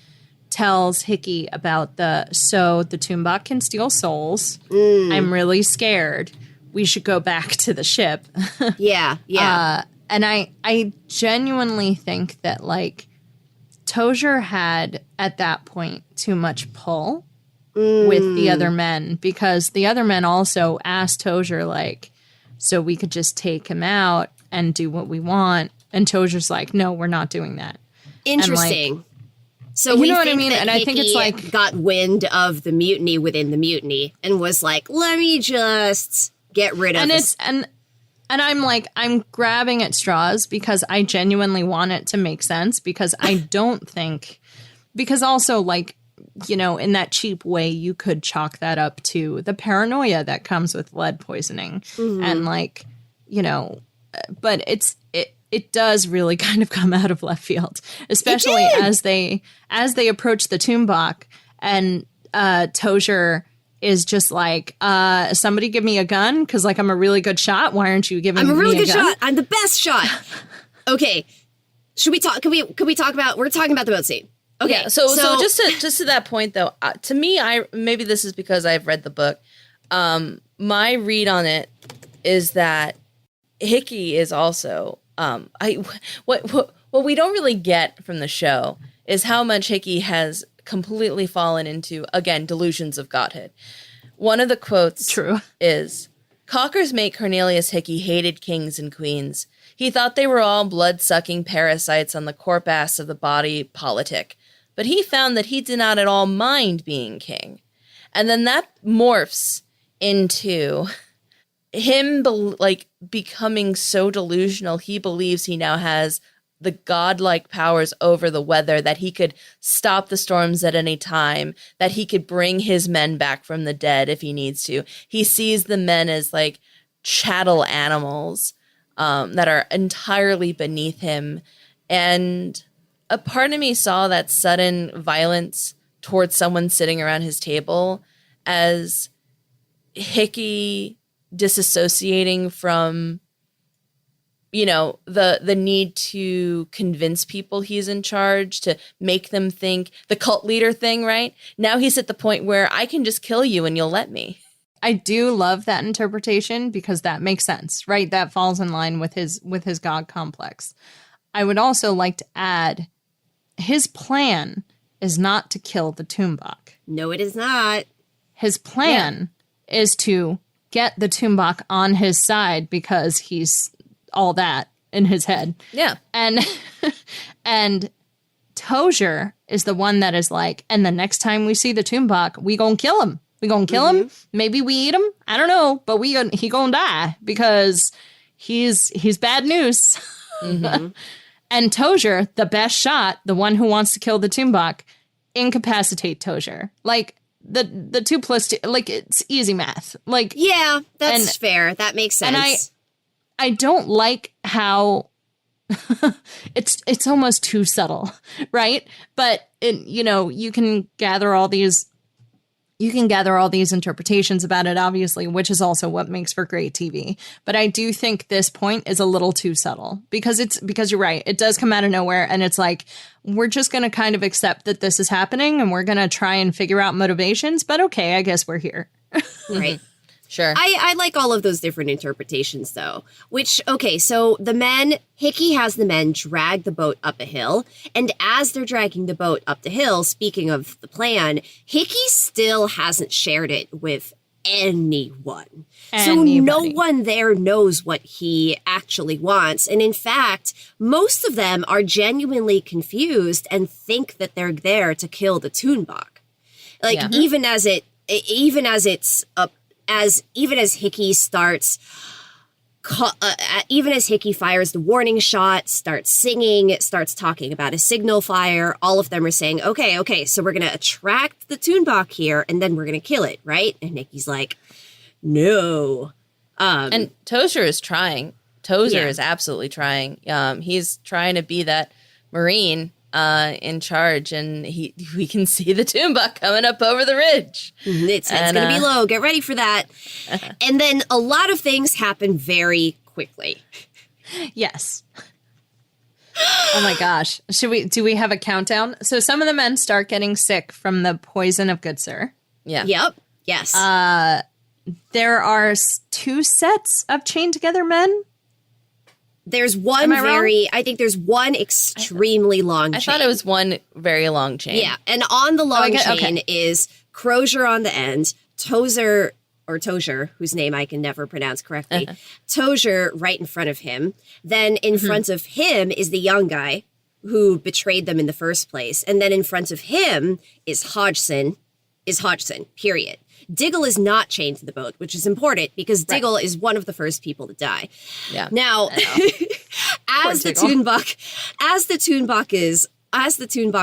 tells Hickey about the Tumbok can steal souls. I'm really scared. We should go back to the ship. Yeah. And I genuinely think that, like, Tozier had, at that point, too much pull with the other men, because the other men also asked Tozier, like, so we could just take him out and do what we want. And Tozier's like, no, we're not doing that. Interesting. Like, so you we know think what I mean? that And I think it's Hickey like got wind of the mutiny within the mutiny and was like, let me just get rid of this. And I'm like, I'm grabbing at straws because I genuinely want it to make sense, because I don't think, because also, like, you know, in that cheap way, you could chalk that up to the paranoia that comes with lead poisoning. And, like, you know, but it does really kind of come out of left field, especially as they approach the Tumbok, and Tozier is just like, somebody give me a gun, because, like, I'm a really good shot. Why aren't you giving me a gun? I'm a really good shot. I'm the best shot. Okay. Should we talk? Could we talk about? We're talking about the boat scene. Okay. Yeah, so just to that point, though, to me, maybe this is because I've read the book. My read on it is that Hickey is also what we don't really get from the show is how much Hickey has completely fallen into, again, delusions of godhood. One of the quotes is, Cocker's mate Cornelius Hickey hated kings and queens. He thought they were all blood-sucking parasites on the corpus of the body politic. But he found that he did not at all mind being king. And then that morphs into him becoming so delusional, he believes he now has the godlike powers over the weather, that he could stop the storms at any time, that he could bring his men back from the dead if he needs to. He sees the men as like chattel animals that are entirely beneath him. And a part of me saw that sudden violence towards someone sitting around his table as Hickey disassociating from, you know, the need to convince people he's in charge, to make them think, the cult leader thing, right? Now he's at the point where I can just kill you and you'll let me. I do love that interpretation, because that makes sense, right? That falls in line with his God complex. I would also like to add, his plan is not to kill the Tumbok. No, it is not. His plan is to get the Tumbok on his side because he's all that in his head. Yeah. And Tozier is the one that is like, and the next time we see the Tumbok, we gonna kill him. We gonna kill him. Maybe we eat him. I don't know, but he gonna die because he's bad news. And Tozier, the best shot, the one who wants to kill the Tumbok, incapacitate Tozier. Like the 2 + 2, like it's easy math. Like yeah, that's fair. That makes sense. And I don't like how it's almost too subtle, right? But you can gather all these interpretations about it, obviously, which is also what makes for great TV. But I do think this point is a little too subtle because you're right. It does come out of nowhere. And it's like, we're just going to kind of accept that this is happening and we're going to try and figure out motivations. But okay, I guess we're here. Right. Sure. I like all of those different interpretations, though. So Hickey has the men drag the boat up a hill. And as they're dragging the boat up the hill, speaking of the plan, Hickey still hasn't shared it with anyone. So no one there knows what he actually wants. And in fact, most of them are genuinely confused and think that they're there to kill the Tumbok. Like, even as Hickey starts, even as Hickey fires the warning shot, starts singing, starts talking about a signal fire, all of them are saying, okay, so we're going to attract the Tumbok here, and then we're going to kill it, right? And Hickey's like, no. And Tozier is trying. Tozier is absolutely trying. He's trying to be that Marine in charge, and we can see the Tumbok coming up over the ridge. It's going to be low. Get ready for that. And then a lot of things happen very quickly. Yes. Oh my gosh. Do we have a countdown? So some of the men start getting sick from the poison of Good Sir. Yeah. Yep. Yes. There are 2 sets of chained together men. There's one I think there's one extremely long chain. I thought it was one very long chain. Yeah, and on the long chain is Crozier on the end, Tozier, whose name I can never pronounce correctly, Tozier right in front of him. Then in front of him is the young guy who betrayed them in the first place. And then in front of him is Hodgson, period. Diggle is not chained to the boat, which is important because Diggle is one of the first people to die. Yeah. Now, as the Tumbok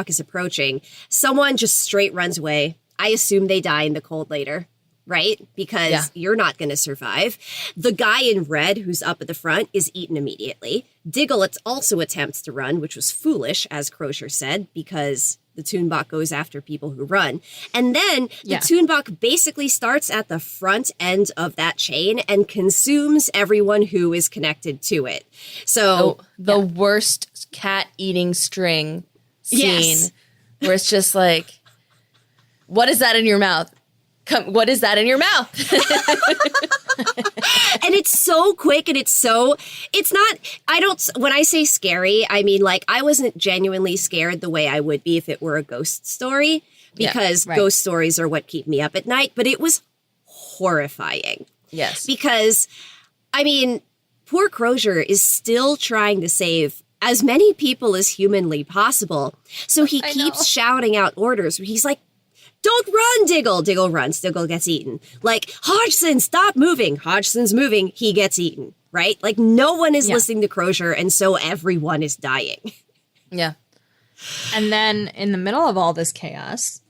is approaching, someone just straight runs away. I assume they die in the cold later, right? Because you're not going to survive. The guy in red who's up at the front is eaten immediately. Diggle also attempts to run, which was foolish, as Crozier said, because the Tumbok goes after people who run. And then the Tumbok basically starts at the front end of that chain and consumes everyone who is connected to it. So the worst cat eating string scene where it's just like, what is that in your mouth? What is that in your mouth? And it's so quick and when I say scary, I mean, like, I wasn't genuinely scared the way I would be if it were a ghost story, because ghost stories are what keep me up at night, but it was horrifying. Yes. Because, I mean, poor Crozier is still trying to save as many people as humanly possible. So he keeps shouting out orders. He's like, don't run, Diggle. Diggle runs. Diggle gets eaten. Like, Hodgson, stop moving. Hodgson's moving. He gets eaten, right? Like, no one is listening to Crozier, and so everyone is dying. Yeah. And then in the middle of all this chaos,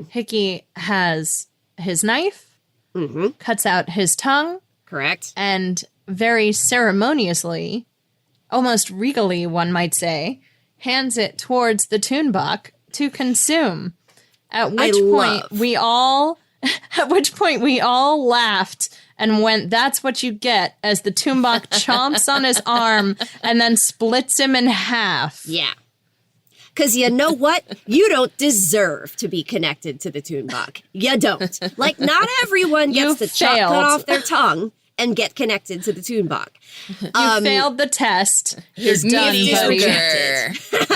Hickey has his knife, cuts out his tongue. Correct. And very ceremoniously, almost regally, one might say, hands it towards the Tumbok to consume. At which point we all laughed and went, that's what you get, as the Tumbok chomps on his arm and then splits him in half. Yeah. Because you know what? You don't deserve to be connected to the Tumbok. You don't. Like, not everyone gets to cut off their tongue and get connected to the Tumbok. You failed the test. You're done, mediocre.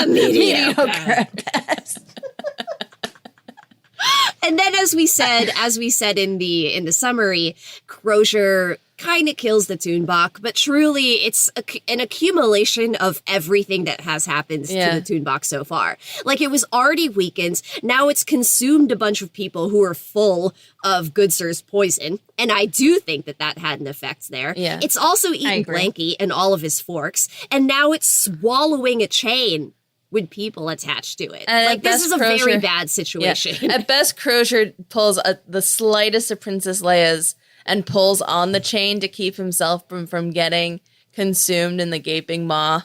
Mediocre at best. And then as we said in the summary, Crozier kind of kills the Toonbach, but truly it's an accumulation of everything that has happened to the Toonbach so far. Like, it was already weakened. Now it's consumed a bunch of people who are full of Good Sir's poison. And I do think that had an effect there. Yeah. It's also eaten Blanky and all of his forks. And now it's swallowing a chain with people attached to it. And like, this is a very bad situation. Yeah. At best, Crozier pulls the slightest of Princess Leia's and pulls on the chain to keep himself from getting consumed in the gaping maw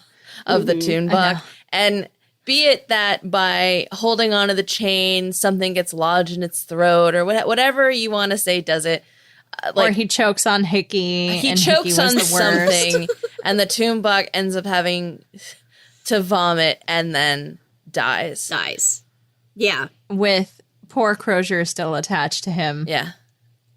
of the Toonbach. And be it that by holding onto the chain, something gets lodged in its throat, or whatever you want to say does it. Or he chokes on Hickey. He and chokes Hickey was on the worst. something, and the Toonbach ends up having to vomit and then dies. Yeah. With poor Crozier still attached to him. Yeah.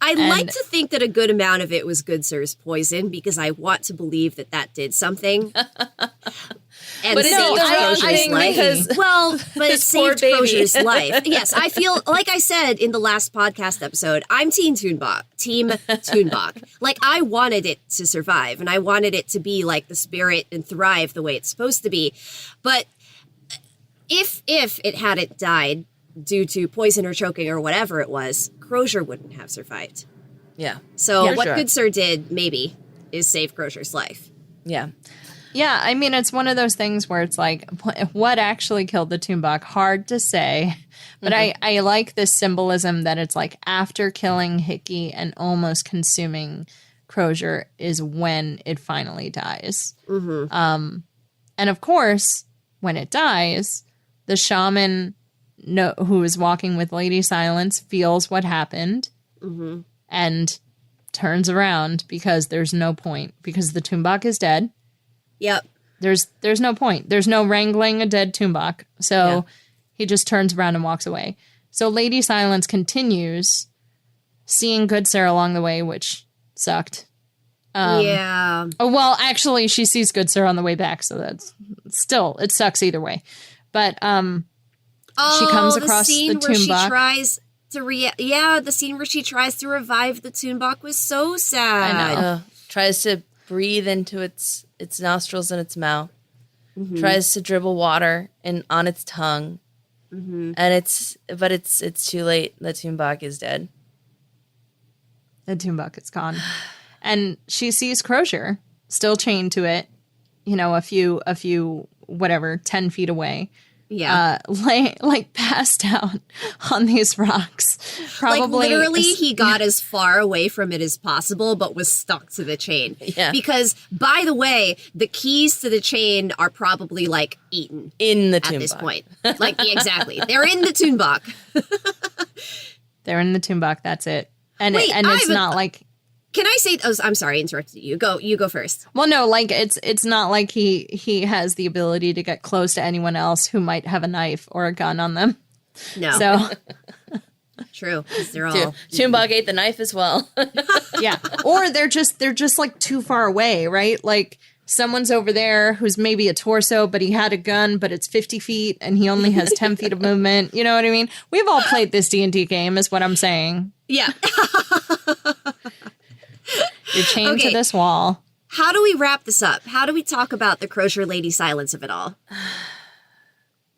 I like to think that a good amount of it was Good Sir's poison, because I want to believe that did something. And but saved Crozier's life. Because well, but it saved baby. Crozier's life. Yes, I feel, like I said in the last podcast episode, I'm Team Toonbach. Like, I wanted it to survive, and I wanted it to be like the spirit and thrive the way it's supposed to be. But if it hadn't died due to poison or choking or whatever it was, Crozier wouldn't have survived. Yeah. So what Good Sir did, maybe, is save Crozier's life. Yeah. Yeah, I mean, it's one of those things where it's like, what actually killed the Toonbach? Hard to say. But I like this symbolism that it's like after killing Hickey and almost consuming Crozier is when it finally dies. And of course, when it dies, the shaman who is walking with Lady Silence feels what happened and turns around because there's no point. Because the Toonbach is dead. Yep. There's no point. There's no wrangling a dead Toonbach. So he just turns around and walks away. So Lady Silence continues seeing Good Sir along the way, which sucked. Yeah. Oh, well, actually, she sees Good Sir on the way back, so that's still, it sucks either way. But she comes across the Toonbach. The scene where she tries to revive the Toonbach was so sad. I know. Tries to breathe into its nostrils and its mouth. Tries to dribble water on its tongue. And it's too late. The Toonbach is dead. The Toonbach is gone. And she sees Crozier still chained to it, a few, whatever, 10 feet away. Yeah. Like passed out on these rocks. Probably. Like, literally, he got as far away from it as possible, but was stuck to the chain. Yeah. Because, by the way, the keys to the chain are probably, like, eaten. In the Toonbach. At this point. Like, exactly. They're in the Toonbach. They're in the Toonbach, that's it. And Wait, it's not like... Can I say... Oh, I'm sorry, I interrupted you. You go first. Well, no, like, it's not like he has the ability to get close to anyone else who might have a knife or a gun on them. No. So... True, because they're all... Toonbach ate the knife as well. Yeah. Or they're just, like, too far away, right? Like, someone's over there who's maybe a torso, but he had a gun, but it's 50 feet, and he only has 10 feet of movement. You know what I mean? We've all played this D&D game, is what I'm saying. Yeah. You're chained to this wall. How do we wrap this up? How do we talk about the Crozier Lady Silence of it all?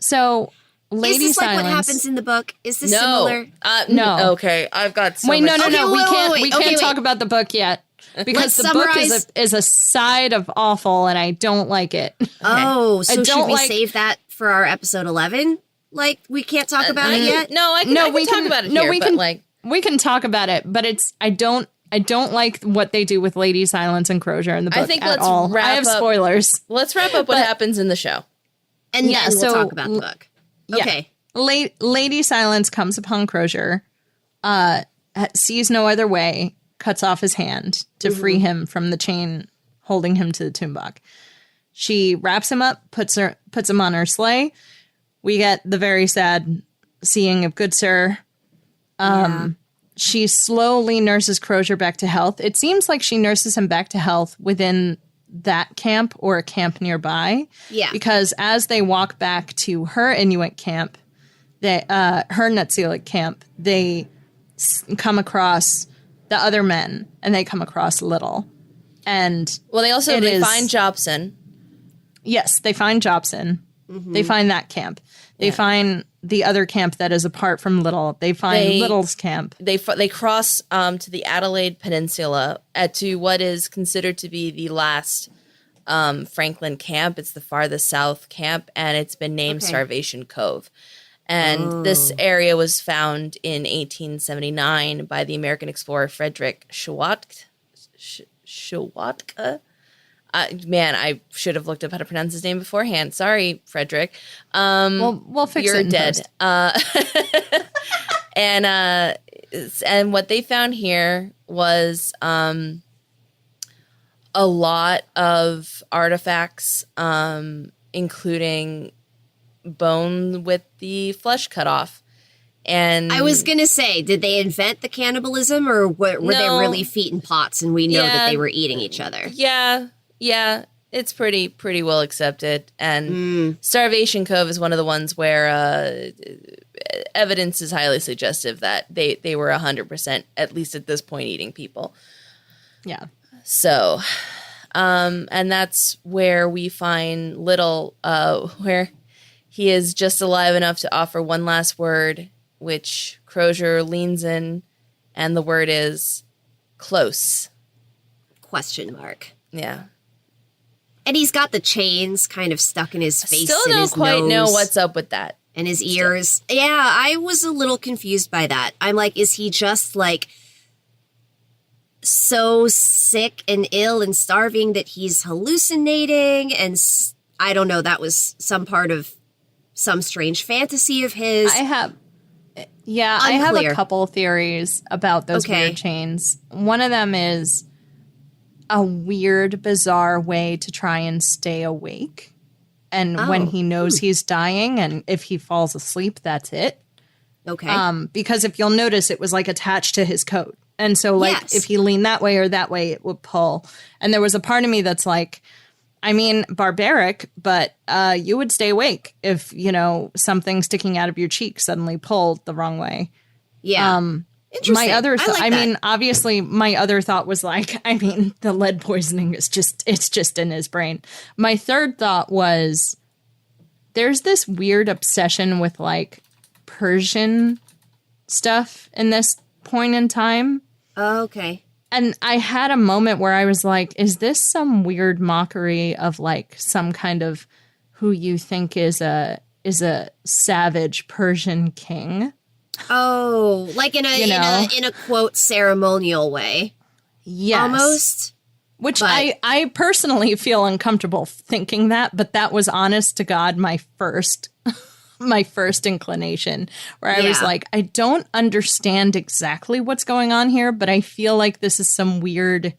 So, Lady Silence... Is this Silence... like what happens in the book? Is this similar? No. Okay, I've got so Wait, much... no. We can't wait. talk about the book yet. Because Let's the book is a side of awful, and I don't like it. Oh, so should we like- save that for our episode 11? Like, we can't talk about it yet? No, I can talk about it here, we can talk about it, but I don't like what they do with Lady Silence and Crozier in the book I think at let's all. wrap I have up- spoilers. Let's wrap up what happens in the show. And Yeah, then we'll so- talk about the book. Okay. Yeah. Lady Silence comes upon Crozier, sees no other way, cuts off his hand to free him from the chain holding him to the Toonbach. She wraps him up, puts him on her sleigh. We get the very sad seeing of Good Sir. She slowly nurses Crozier back to health. It seems like she nurses him back to health within that camp or a camp nearby. Yeah. Because as they walk back to her Inuit camp, her Netzilik camp, they come across the other men, and they come across Little. And they find Jobson. Yes, they find Jobson. They find that camp. They find the other camp that is apart from Little. They find Little's camp. They cross to the Adelaide Peninsula to what is considered to be the last Franklin camp. It's the farthest south camp, and it's been named Starvation Cove. And this area was found in 1879 by the American explorer Frederick Schwatka. Man, I should have looked up how to pronounce his name beforehand. Sorry, Frederick. We'll fix it. You're dead. And what they found here was a lot of artifacts, including bone with the flesh cut off. And I was going to say, did they invent the cannibalism, or were they really feet in pots and we know that they were eating each other? Yeah, it's pretty well accepted. And Starvation Cove is one of the ones where evidence is highly suggestive that they were 100%, at least at this point, eating people. Yeah. So, and that's where we find Little, where he is just alive enough to offer one last word, which Crozier leans in, and the word is close. Question mark. Yeah. And he's got the chains kind of stuck in his face. Still don't quite know what's up with that. And his ears. Yeah, I was a little confused by that. I'm like, is he just like so sick and ill and starving that he's hallucinating? And I don't know, that was some part of some strange fantasy of his. I have a couple theories about those weird chains. One of them is a weird, bizarre way to try and stay awake. And when he knows he's dying, and if he falls asleep, that's it. Okay. Because if you'll notice, it was like attached to his coat. And so if he leaned that way or that way, it would pull. And there was a part of me that's like, I mean, barbaric, but you would stay awake if, something sticking out of your cheek suddenly pulled the wrong way. Yeah. Interesting. My other thought, obviously my other thought was the lead poisoning is it's just in his brain. My third thought was there's this weird obsession with Persian stuff in this point in time. Oh, okay. And I had a moment where I was like, is this some weird mockery of some kind of who you think is a savage Persian king? Oh, like in a quote ceremonial way. Yes. Almost. Which I personally feel uncomfortable thinking that, but that was honest to God my first inclination, where I was like, I don't understand exactly what's going on here, but I feel like this is some weird,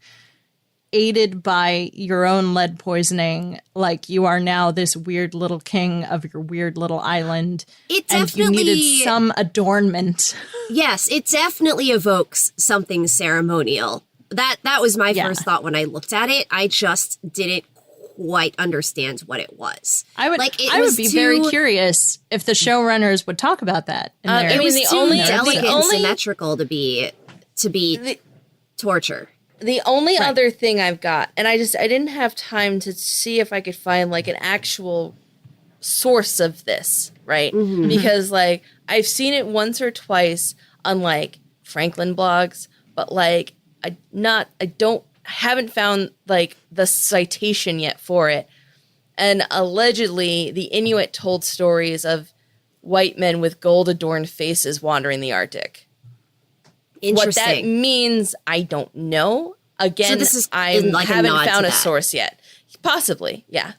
aided by your own lead poisoning, you are now this weird little king of your weird little island. It definitely, and you needed some adornment. Yes, it definitely evokes something ceremonial. That was my first thought when I looked at it. I just didn't quite understand what it was. I would be very curious if the showrunners would talk about that. It was too delicate and symmetrical to be torture. The only other thing I've got, and I didn't have time to see if I could find an actual source of this, right? Mm-hmm. Because I've seen it once or twice on Franklin blogs, but I haven't found the citation yet for it. And allegedly the Inuit told stories of white men with gold adorned faces wandering the Arctic. What that means, I don't know. Again, so I haven't found a source yet. Possibly, yeah.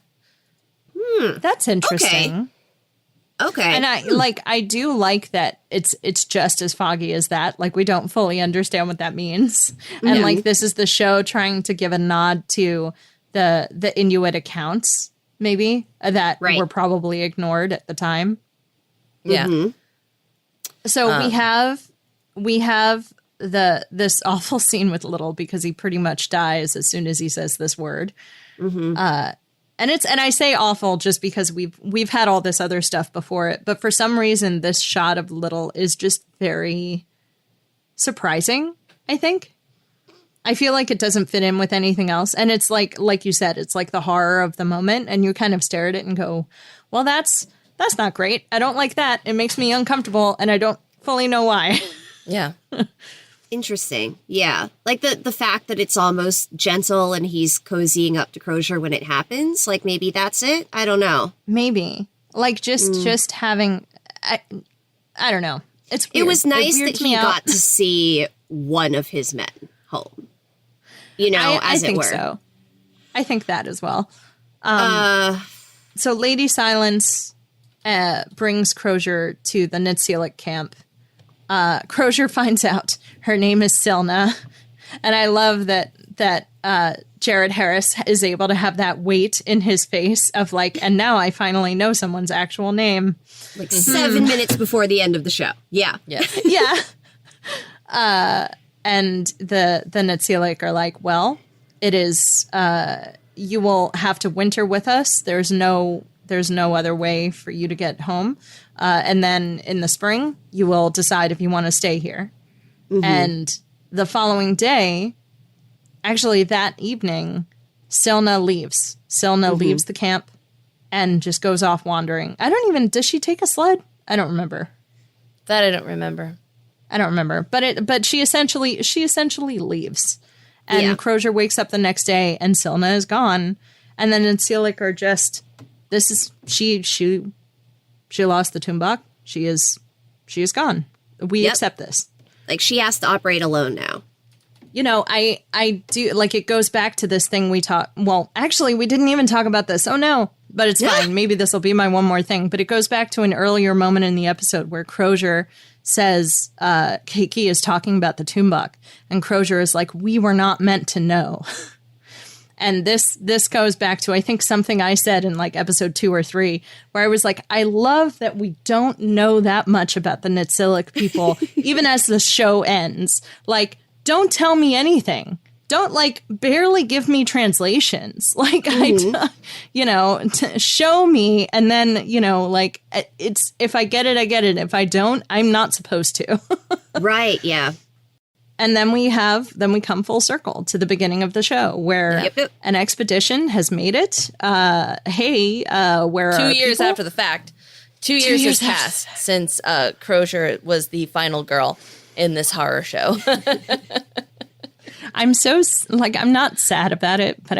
That's interesting. Okay. And I do like that it's just as foggy as that. We don't fully understand what that means. And this is the show trying to give a nod to the Inuit accounts, maybe, that were probably ignored at the time. Yeah. Mm-hmm. So we have this awful scene with Little because he pretty much dies as soon as he says this word. Mm-hmm. And I say awful just because we've had all this other stuff before it, but for some reason this shot of Little is just very surprising, I think. I feel like it doesn't fit in with anything else. And it's like you said, it's like the horror of the moment, and you kind of stare at it and go, well, that's not great. I don't like that. It makes me uncomfortable, and I don't fully know why. Yeah. Interesting. Yeah. Like the fact that it's almost gentle and he's cozying up to Crozier when it happens. Like maybe that's it. I don't know. Maybe. Like just having, I don't know. It's weird. It was nice that he out. got to see one of his men home. You know, as I think it were. So. I think that as well. So Lady Silence brings Crozier to the Nitsilic camp. Crozier finds out her name is Silna, and I love that Jared Harris is able to have that weight in his face of like, and now I finally know someone's actual name. Like 7 minutes before the end of the show. Yeah. Yes. Yeah. And the Nitsilic are like, well, it is, you will have to winter with us. There's no other way for you to get home. And then in the spring, you will decide if you want to stay here. Mm-hmm. And the following day, actually that evening, Silna leaves. Silna leaves the camp and just goes off wandering. Does she take a sled? I don't remember. That I don't remember. But she essentially leaves. And Crozier wakes up the next day and Silna is gone. And then Nitsilic are just, she lost the Tumbak. She is gone. We accept this. Like she has to operate alone now. You know, I do, like, it goes back to this thing we talked. Well, actually, we didn't even talk about this. Oh, no. But it's fine. Maybe this will be my one more thing. But it goes back to an earlier moment in the episode where Crozier says, Keiki is talking about the Tumbak. And Crozier is like, we were not meant to know. And this goes back to, I think, something I said in like episode 2 or 3, where I was like, I love that we don't know that much about the Nitsilic people, even as the show ends. Like, don't tell me anything. Don't like barely give me translations. Like, show me. And then, like it's, if I get it, I get it. If I don't, I'm not supposed to. Right. Yeah. And then we come full circle to the beginning of the show where an expedition has made it. Where 2 are years people? After the fact, 2 years has passed since Crozier was the final girl in this horror show. I'm not sad about it, but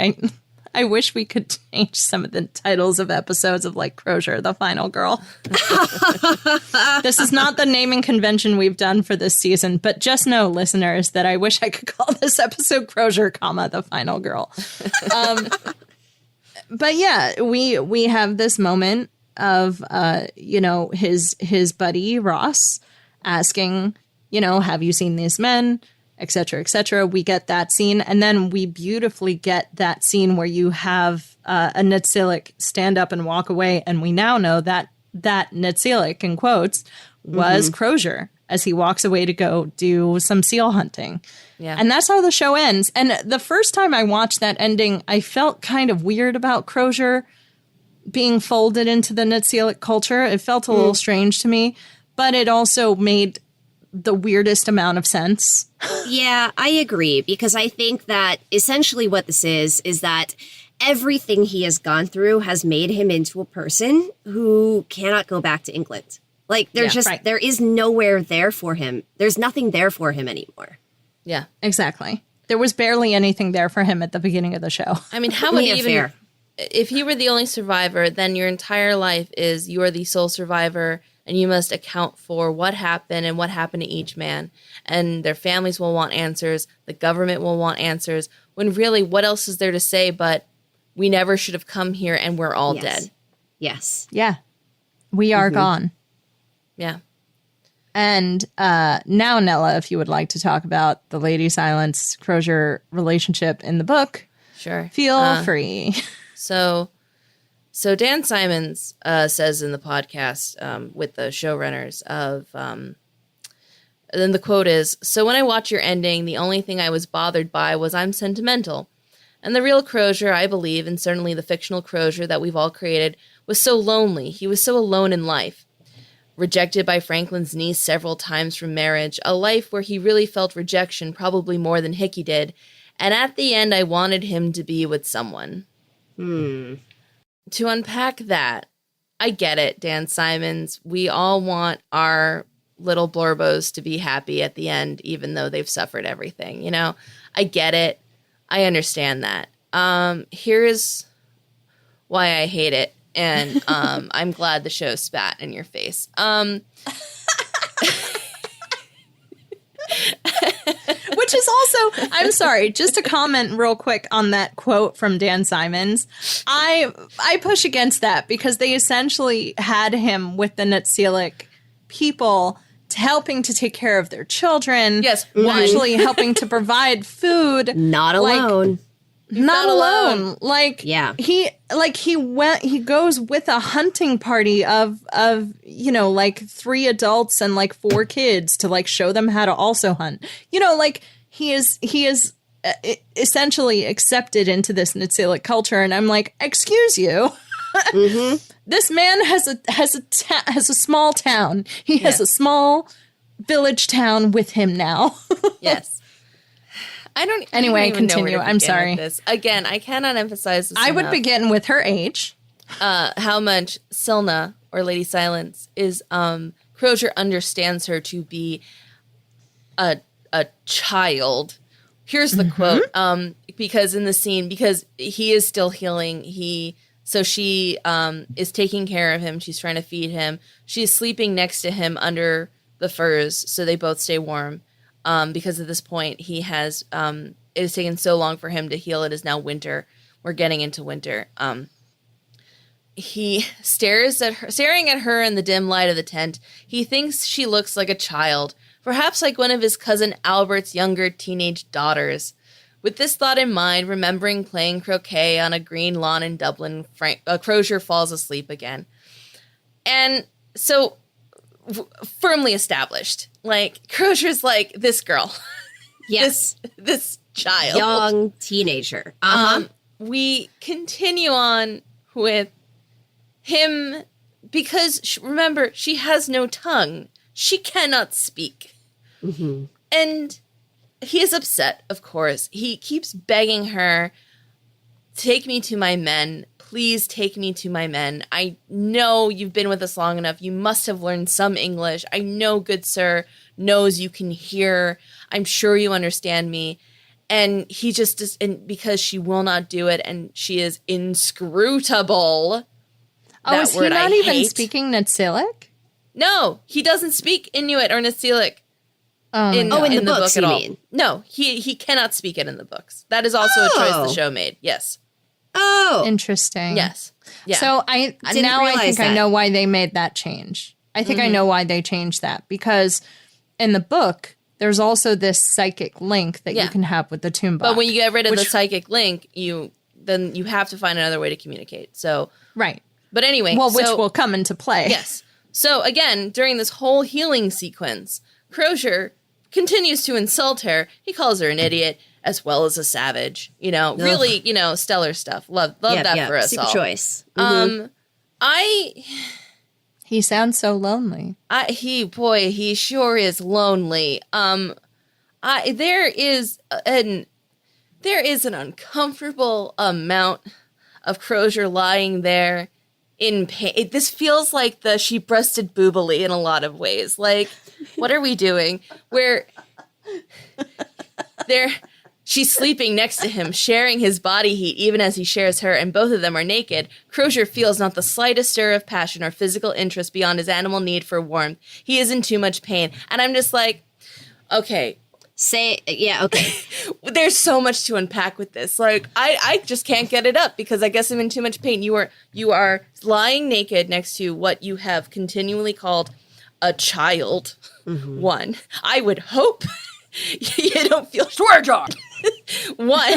I wish we could change some of the titles of episodes of like Crozier, the final girl. This is not the naming convention we've done for this season, but just know, listeners, that I wish I could call this episode Crozier, the final girl. But yeah, we have this moment of his buddy Ross asking, have you seen these men? Et cetera, et cetera. We get that scene. And then we beautifully get that scene where you have a Nitsilic stand up and walk away. And we now know that Nitsilic, in quotes, was Crozier as he walks away to go do some seal hunting. Yeah. And that's how the show ends. And the first time I watched that ending, I felt kind of weird about Crozier being folded into the Nitsilic culture. It felt a little strange to me, but it also made the weirdest amount of sense. Yeah, I agree, because I think that essentially what this is that everything he has gone through has made him into a person who cannot go back to England. Like, there is nowhere there for him. There's nothing there for him anymore. Yeah, exactly. There was barely anything there for him at the beginning of the show. I mean, how would he even, if you were the only survivor, then your entire life is you are the sole survivor, and you must account for what happened and what happened to each man. And their families will want answers. The government will want answers. When really, what else is there to say but we never should have come here and we're all dead? Yes. Yeah. We are gone. Yeah. And now, Nella, if you would like to talk about the Lady Silence Crozier relationship in the book, sure, feel free. So Dan Simons says in the podcast with the showrunners then the quote is, "So when I watch your ending, the only thing I was bothered by was I'm sentimental. And the real Crozier, I believe, and certainly the fictional Crozier that we've all created, was so lonely. He was so alone in life. Rejected by Franklin's niece several times from marriage, a life where he really felt rejection probably more than Hickey did. And at the end, I wanted him to be with someone. To unpack that, I get it, Dan Simons. We all want our little Blorbos to be happy at the end, even though they've suffered everything. You know, I get it. I understand that. Here's why I hate it. And I'm glad the show spat in your face. Which is also, I'm sorry, just to comment real quick on that quote from Dan Simons. I push against that because they essentially had him with the Natsilic people helping to take care of their children. Yes, actually helping to provide food. Not alone. Not alone. Like, yeah. He goes with a hunting party of, you know, like 3 adults and like 4 kids to like show them how to also hunt. You know, like he is essentially accepted into this Natsilic culture. And I'm like, excuse you. This man has a small town. He has a small village town with him now. Yes. Anyway, continue. I'm with sorry. This. Again, I cannot emphasize this I would enough. begin with her age. How much Silna, or Lady Silence, is Crozier understands her to be a child. Here's the quote. Because in the scene, because he is still healing, so she is taking care of him. She's trying to feed him. She's sleeping next to him under the furs, so they both stay warm. Because at this point, he has it has taken so long for him to heal. It is now winter. We're getting into winter. He staring at her in the dim light of the tent. He thinks she looks like a child, perhaps like one of his cousin Albert's younger teenage daughters. With this thought in mind, remembering playing croquet on a green lawn in Dublin, Crozier falls asleep again. And so, firmly established, like, Crozier's like this girl. Yes. this child. Young teenager. We continue on with him because, remember, she has no tongue. She cannot speak. And he is upset, of course. He keeps begging her, take me to my men. Please take me to my men. I know you've been with us long enough. You must have learned some English. I know good sir knows you can hear. I'm sure you understand me. And he just does, and because she will not do it, and she is inscrutable. Oh, is he not even speaking Natsilic? No, he doesn't speak Inuit or Natsilic. In the books, book at you all. mean? No, he cannot speak it in the books. That is also a choice the show made. Yes. Oh, interesting. Yes. Yeah. So I think I know why they made that change. I think I know why they changed that, because in the book there's also this psychic link that you can have with the Toonbach. But when you get rid of the psychic link, then you have to find another way to communicate. So right. But anyway, which will come into play. Yes. So again, during this whole healing sequence, Crozier continues to insult her. He calls her an idiot as well as a savage. You know, really, you know, stellar stuff. Love that for us super all. Choice. He sounds so lonely. He sure is lonely. There is an uncomfortable amount of Crozier lying there in pain. This feels like the she-breasted boobily in a lot of ways. Like, what are we doing? She's sleeping next to him, sharing his body heat even as he shares her, and both of them are naked. Crozier feels not the slightest stir of passion or physical interest beyond his animal need for warmth. He is in too much pain. And I'm just like, okay. Okay. There's so much to unpack with this. Like, I just can't get it up because I guess I'm in too much pain. You are lying naked next to what you have continually called a child. One, I would hope you don't feel swear jar. One.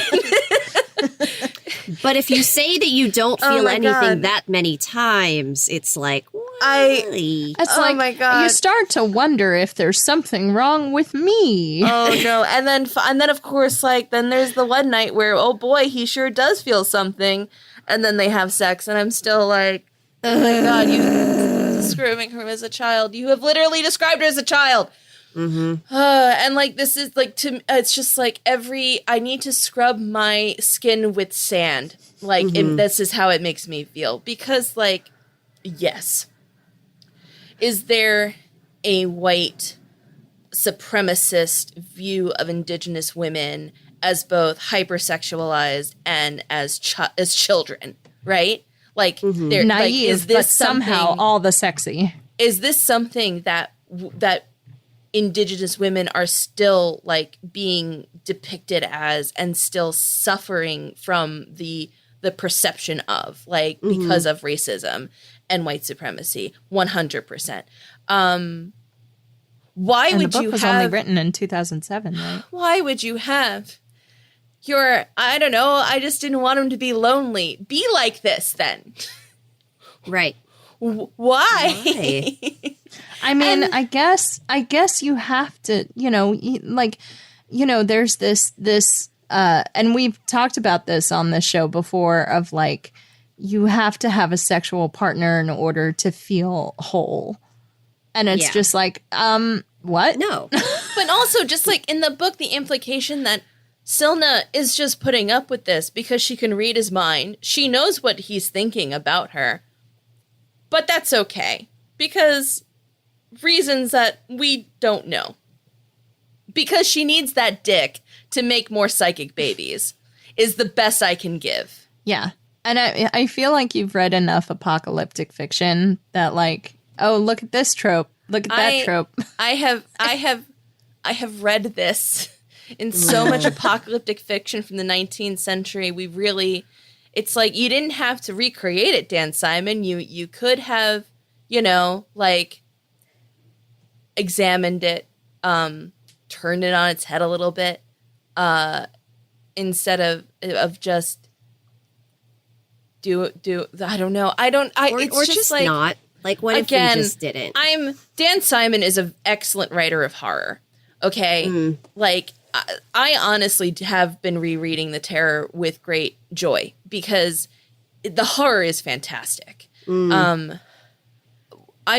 But if you say that you don't feel anything that many times, it's like, It's oh like, my God. you start to wonder if there's something wrong with me. Oh no. And then of course, like, then there's the one night where, oh boy, he sure does feel something. And then they have sex, and I'm still like, oh my God, you describing her as a child. You have literally described her as a child. Mm-hmm. And like, this is like, it's just like I need to scrub my skin with sand. Like, this is how it makes me feel. Because, like, yes. Is there a white supremacist view of Indigenous women as both hypersexualized and as children, right? Like, they're Naive, like, is this but somehow all the sexy. Is this something that Indigenous women are still, like, being depicted as and still suffering from the perception of, like, because of racism and white supremacy? 100%. Why And would the book you was only written in 2007, right? Why would you have I don't know, I just didn't want him to be lonely. Be like this, then. Right. Why? I mean, I guess you have to, there's this, and we've talked about this on the show before, of like, you have to have a sexual partner in order to feel whole. And it's just like, what? No. But also, just like in the book, the implication that Silna is just putting up with this because she can read his mind. She knows what he's thinking about her. But that's okay. Because reasons that we don't know. Because she needs that dick to make more psychic babies is the best I can give. Yeah. And I feel like you've read enough apocalyptic fiction that, like, oh, look at this trope. Look at that trope. I have read this in so much apocalyptic fiction from the 19th century. It's like, you didn't have to recreate it, Dan Simon. You could have, like, examined it, turned it on its head a little bit, instead of just do I don't know. It's just like, not. Like, what again, if we just didn't? Dan Simon is an excellent writer of horror. Okay? Like, I honestly have been rereading The Terror with great joy because the horror is fantastic. I'm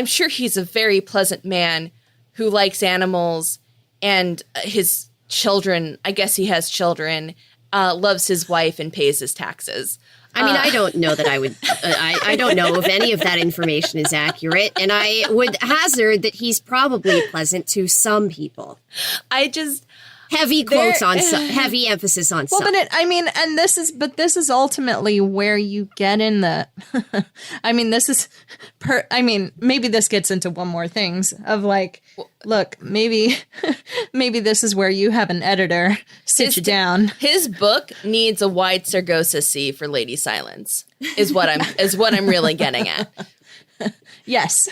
sure he's a very pleasant man who likes animals and his children. I guess he has children, loves his wife and pays his taxes. I mean, I don't know that I would. I don't know if any of that information is accurate, and I would hazard that he's probably pleasant to some people. Heavy quotes on some, heavy emphasis on some. Well, but this is ultimately where you get in the, maybe this gets into one more things of like, look, maybe this is where you have an editor sit you down. His book needs a wide Sargosa Sea for Lady Silence is what I'm really getting at. Yes.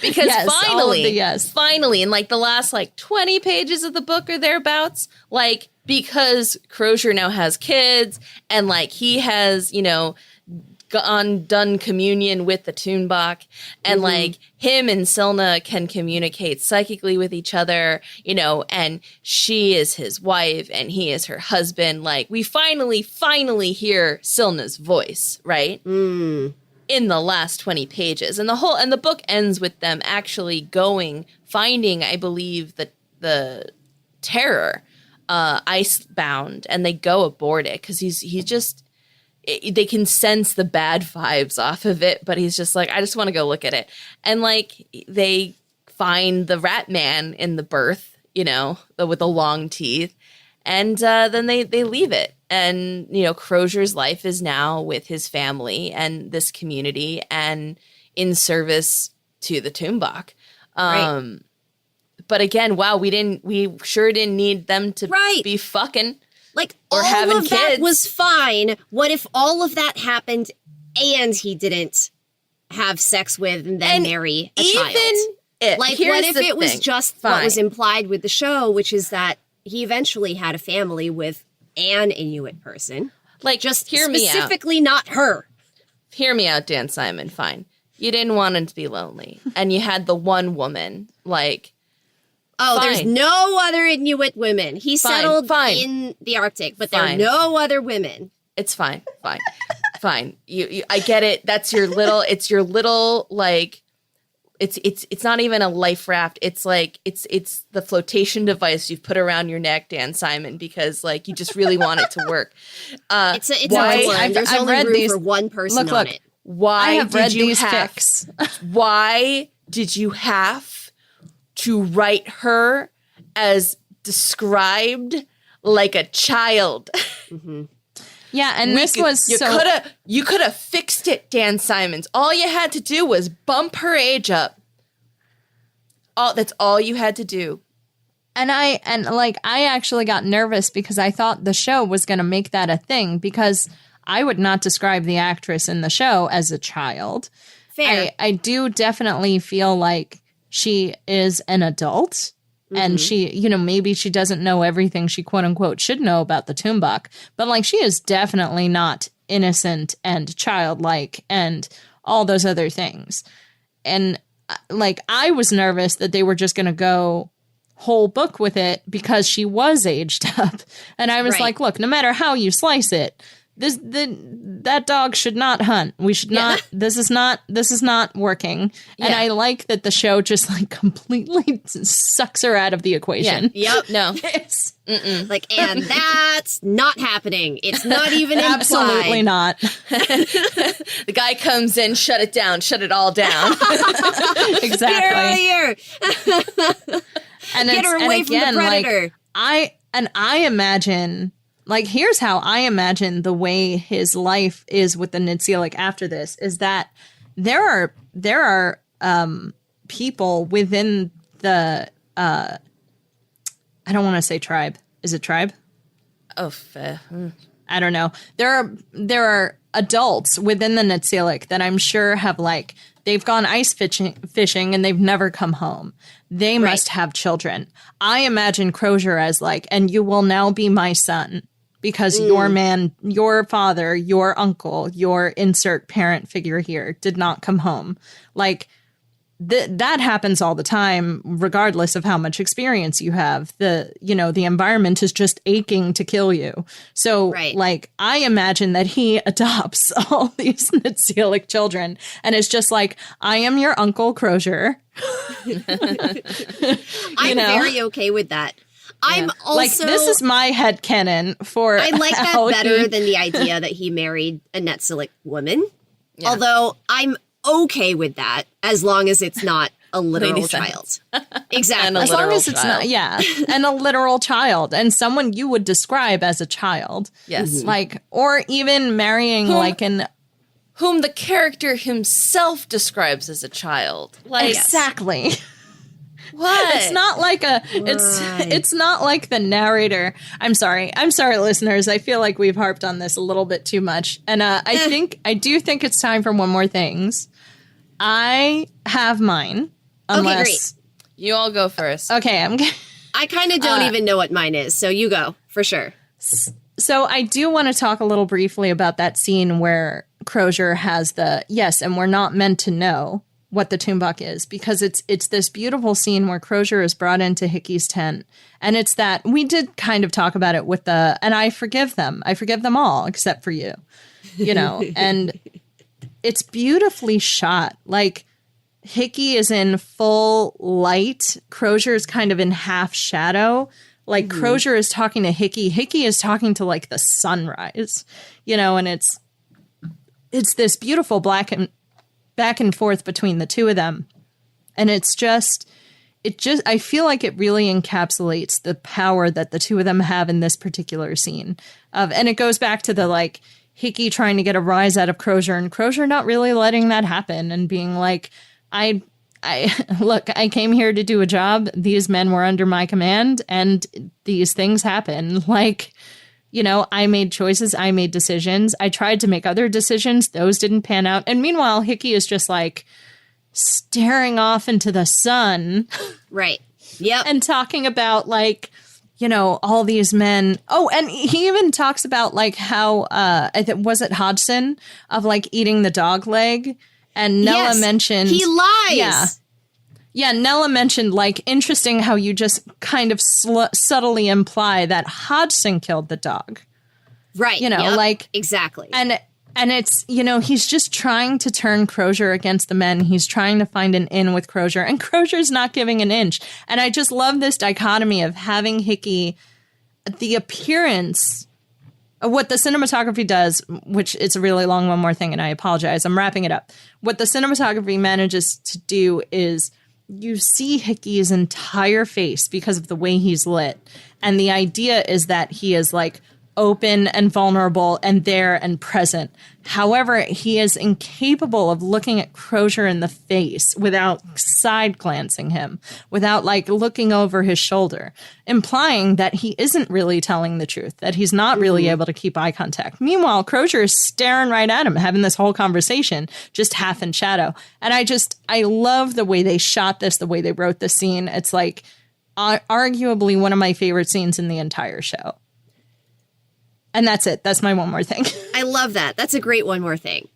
Because yes, finally, in like the last like 20 pages of the book or thereabouts, like, because Crozier now has kids and like he has, done communion with the Toonbach, and like him and Silna can communicate psychically with each other, and she is his wife and he is her husband. Like, we finally hear Silna's voice, right? In the last 20 pages, and the book ends with them actually finding, I believe, the Terror, icebound, and they go aboard it because they can sense the bad vibes off of it, but he's just like, I just want to go look at it, and like they find the Rat Man in the berth, with the long teeth, and then they leave it. And, Crozier's life is now with his family and this community and in service to the Toonbach. Right. But again, wow, we sure didn't need them to be fucking, like, or all having of kids. That was fine. What if all of that happened and he didn't have sex with and then marry a child? What if it was just what was implied with the show, which is that he eventually had a family with an Inuit person. Like, just hear me out. Specifically not her. Hear me out, Dan Simon. Fine. You didn't want him to be lonely. And you had the one woman, like... Oh, fine. There's no other Inuit women. He settled fine. in the Arctic, but there are no other women. It's fine. Fine. You I get it. That's your little, it's your little, like, it's not even a life raft. It's like, it's the flotation device you've put around your neck, Dan Simon, because like you just really want it to work. It's a one. There's only room for one person on it. Why did you have, why did you have to write her as described like a child? Mm-hmm. Yeah, and you could have fixed it, Dan Simons. All you had to do was bump her age up. That's all you had to do. And I actually got nervous because I thought the show was going to make that a thing, because I would not describe the actress in the show as a child. Fair. I do definitely feel like she is an adult, and she, maybe she doesn't know everything she quote unquote should know about the Tumbuk, but like she is definitely not innocent and childlike and all those other things. And like I was nervous that they were just going to go whole book with it because she was aged up. And I was like, look, no matter how you slice it, that dog should not hunt. We should not. This is not working. Yeah. And I like that the show just like completely sucks her out of the equation. Yeah. Yep. No. And that's not happening. It's not even implied. Absolutely not. The guy comes in, shut it down, shut it all down. Exactly. Get her out of here. And get her away from the predator. Like, I imagine. Like, here's how I imagine the way his life is with the Nitsilic after this, is that there are people within the, I don't want to say tribe. Is it tribe? Oh, fair. I don't know. There are adults within the Nitsilic that I'm sure have like, they've gone ice fishing and they've never come home. They must have children. I imagine Crozier as like, and you will now be my son. Because your father, your uncle, your insert parent figure here did not come home. Like, that happens all the time, regardless of how much experience you have. The environment is just aching to kill you. So, like, I imagine that he adopts all these Nitsilic children and is just like, I am your Uncle Crozier. I'm very okay with that. I'm also like, this is my headcanon for. I like that better than the idea that he married a Netsilic woman. Yeah. Although I'm okay with that as long as it's not a literal child. Exactly. As long as it's not, and a literal child and someone you would describe as a child. Yes. Like, or even marrying whom the character himself describes as a child. Like, exactly. What? It's not like it's not like the narrator. I'm sorry, listeners. I feel like we've harped on this a little bit too much. And I do think it's time for one more things. I have mine. Unless, okay, great. You all go first. Okay, I kind of don't even know what mine is, so you go, for sure. So I do want to talk a little briefly about that scene where Crozier has and we're not meant to know what the Tumbuk is, because it's this beautiful scene where Crozier is brought into Hickey's tent. And it's that we did kind of talk about it with and I forgive them all except for you, and it's beautifully shot. Like, Hickey is in full light. Crozier is kind of in half shadow. Like, Crozier is talking to Hickey. Hickey is talking to like the sunrise, and it's this beautiful back and forth between the two of them. And I feel like it really encapsulates the power that the two of them have in this particular scene. And it goes back to the like Hickey trying to get a rise out of Crozier and Crozier not really letting that happen and being like, I came here to do a job. These men were under my command and these things happen. Like, I made choices. I made decisions. I tried to make other decisions. Those didn't pan out. And meanwhile, Hickey is just like staring off into the sun. Right. Yep. And talking about like, all these men. Oh, and he even talks about like how, was it Hodgson of like eating the dog leg And Nella mentioned... He lies! Yeah. Yeah, Nella mentioned, like, interesting how you just kind of subtly imply that Hodgson killed the dog. Right. You know, like... Exactly. And it's, you know, he's just trying to turn Crozier against the men. He's trying to find an in with Crozier, and Crozier's not giving an inch. And I just love this dichotomy of having Hickey, the appearance of what the cinematography does, which it's a really long one more thing, and I apologize. I'm wrapping it up. What the cinematography manages to do is you see Hickey's entire face because of the way he's lit. And the idea is that he is like open and vulnerable and there and present. However, he is incapable of looking at Crozier in the face without side glancing him, without like looking over his shoulder, implying that he isn't really telling the truth, that he's not really able to keep eye contact. Meanwhile, Crozier is staring right at him, having this whole conversation, just half in shadow. And I love the way they shot this, the way they wrote the scene. It's like arguably one of my favorite scenes in the entire show. And that's it. That's my one more thing. I love that. That's a great one more thing.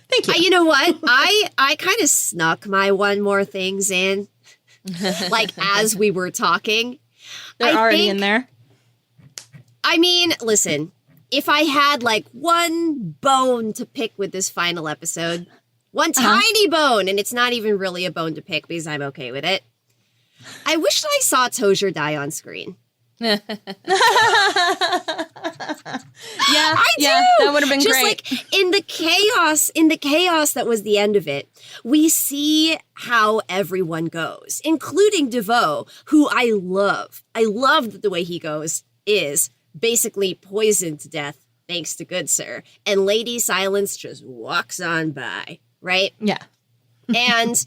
Thank you. You know what? I kind of snuck my one more things in, like as we were talking. They're already in there. I mean, listen, if I had like one bone to pick with this final episode, one tiny bone, and it's not even really a bone to pick because I'm okay with it. I wish I saw Tozier die on screen. Yeah, I do. That would have been just great. Like in the chaos that was the end of it, we see how everyone goes, including DeVoe, who I love. I love that the way he goes is basically poisoned to death thanks to Good Sir, and Lady Silence just walks on by, right? Yeah. And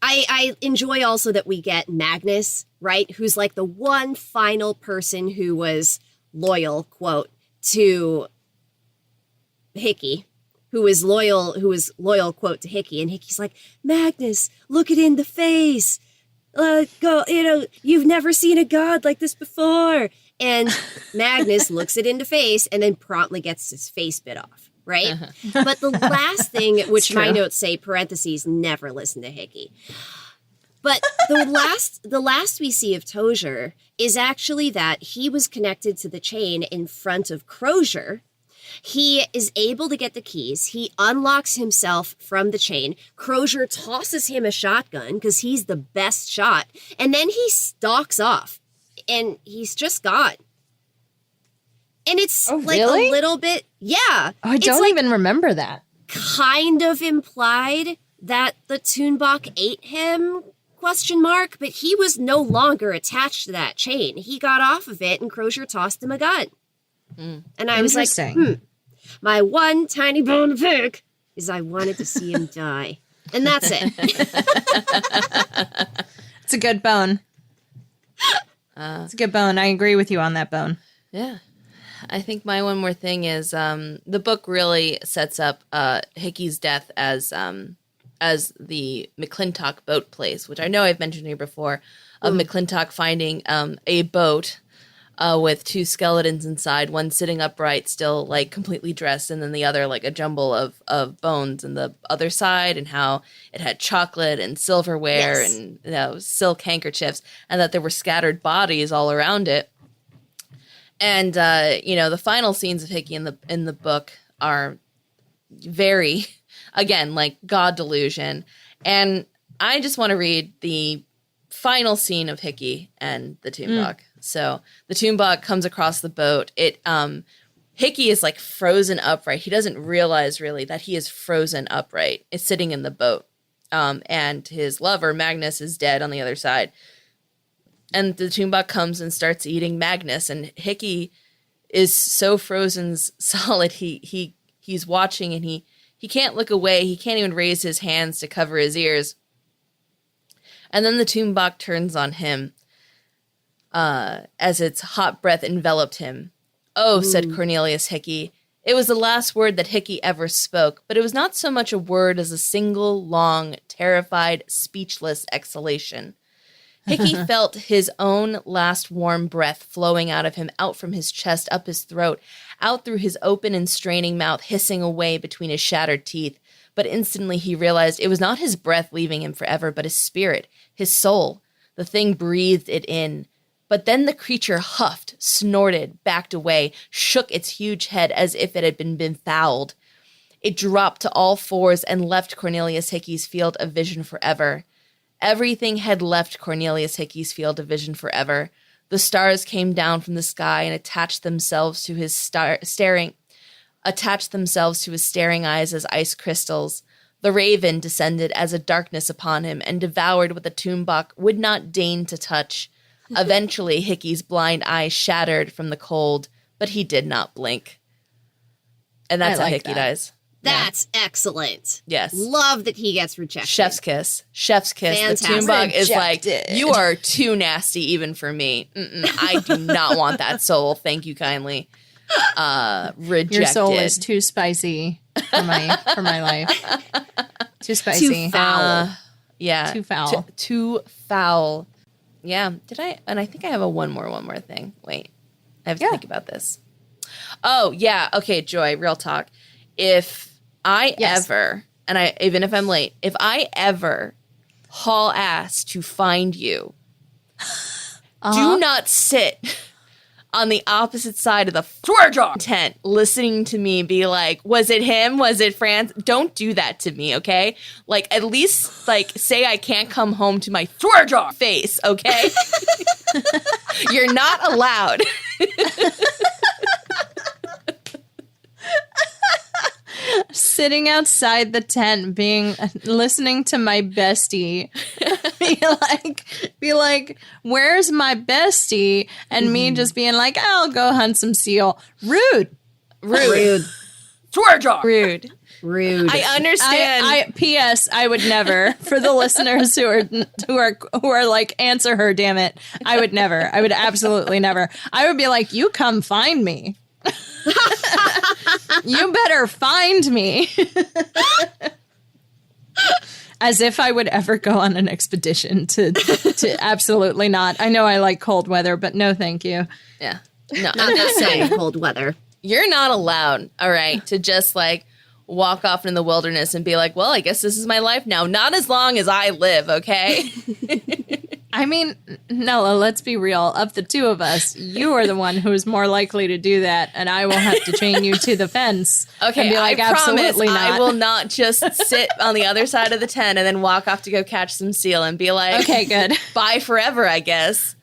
I enjoy also that we get Magnus, right? Who's like the one final person who was loyal, quote, to Hickey, who was loyal, quote, to Hickey. And Hickey's like, Magnus, look it in the face. Go, you've never seen a god like this before. And Magnus looks it in the face and then promptly gets his face bit off. Right? But the last thing, which my notes say, parentheses, never listen to Hickey. But the last we see of Tozier is actually that he was connected to the chain in front of Crozier. He is able to get the keys. He unlocks himself from the chain. Crozier tosses him a shotgun because he's the best shot. And then he stalks off. And he's just gone. And it's like a little bit, yeah. Oh, I don't even remember that. Kind of implied that the Toonbach ate him, ? But he was no longer attached to that chain. He got off of it and Crozier tossed him a gun. And I was like, my one tiny bone to pick is I wanted to see him die. And that's it. It's a good bone. It's a good bone. I agree with you on that bone. Yeah. I think my one more thing is the book really sets up Hickey's death as the McClintock boat place, which I know I've mentioned here before, of McClintock finding a boat with two skeletons inside, one sitting upright, still like completely dressed, and then the other like a jumble of bones in the other side, and how it had chocolate and silverware and silk handkerchiefs, and that there were scattered bodies all around it. And the final scenes of Hickey in the book are very, again, like God delusion. And I just want to read the final scene of Hickey and the Toonbach. So the Toonbach comes across the boat. Hickey is like frozen upright. He doesn't realize really that he is frozen upright. It's sitting in the boat. And his lover, Magnus, is dead on the other side. And the Toonbach comes and starts eating Magnus, and Hickey is so frozen solid. He's watching, and he can't look away. He can't even raise his hands to cover his ears. And then the Toonbach turns on him as its hot breath enveloped him. "Oh," said Cornelius Hickey. It was the last word that Hickey ever spoke, but it was not so much a word as a single, long, terrified, speechless exhalation. Hickey felt his own last warm breath flowing out of him, out from his chest, up his throat, out through his open and straining mouth, hissing away between his shattered teeth. But instantly he realized it was not his breath leaving him forever, but his spirit, his soul. The thing breathed it in. But then the creature huffed, snorted, backed away, shook its huge head as if it had been fouled. It dropped to all fours and left Cornelius Hickey's field of vision forever. Everything had left Cornelius Hickey's field of vision forever. The stars came down from the sky and attached themselves to his staring eyes as ice crystals. The raven descended as a darkness upon him and devoured what the Toonbach would not deign to touch. Eventually, Hickey's blind eye shattered from the cold, but he did not blink. And that's how Hickey dies. That's excellent. Yes. Love that he gets rejected. Chef's kiss. Fantastic. The Toonbach is like, you are too nasty even for me. I do not want that soul. Thank you kindly. Rejected. Your soul is too spicy for my life. Too spicy. Too foul. Yeah. Too foul. Too foul. Yeah. Did I? And I think I have one more thing. Wait. I have to think about this. Oh, yeah. Okay, Joy, real talk. If I ever, even if I'm late, if I ever haul ass to find you, do not sit on the opposite side of the tent listening to me be like, was it him? Was it Franz? Don't do that to me, okay? Like, at least, like, say I can't come home to my face, okay? You're not allowed. Sitting outside the tent, listening to my bestie, be like, where's my bestie? And me just being like, I'll go hunt some seal. Rude. Rude. I understand. P.S. I would never. For the listeners who are like, answer her. Damn it. I would never. I would absolutely never. I would be like, you come find me. You better find me. As if I would ever go on an expedition to absolutely not. I know I like cold weather, but no thank you. Yeah. No, Not necessarily cold weather. You're not allowed, all right, to just like walk off in the wilderness and be like, well, I guess this is my life now. Not as long as I live, okay? I mean, Nella, let's be real. Of the two of us, you are the one who is more likely to do that, and I will have to chain you to the fence. Okay, and be like, I promise absolutely not. I will not just sit on the other side of the tent and then walk off to go catch some seal and be like, okay, good. Bye forever, I guess.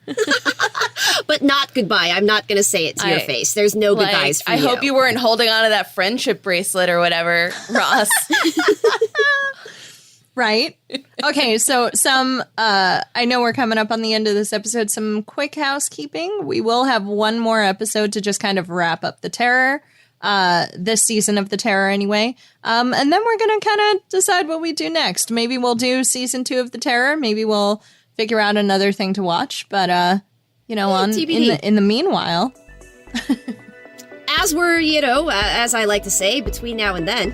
But not goodbye. I'm not going to say it to your face. There's no goodbyes for you. I hope you weren't holding on to that friendship bracelet or whatever, Ross. Right? Okay, so I know we're coming up on the end of this episode, some quick housekeeping. We will have one more episode to just kind of wrap up the Terror, this season of the Terror anyway. And then we're going to kind of decide what we do next. Maybe we'll do season 2 of the Terror. Maybe we'll figure out another thing to watch. But, in the meanwhile... As we're, as I like to say, between now and then,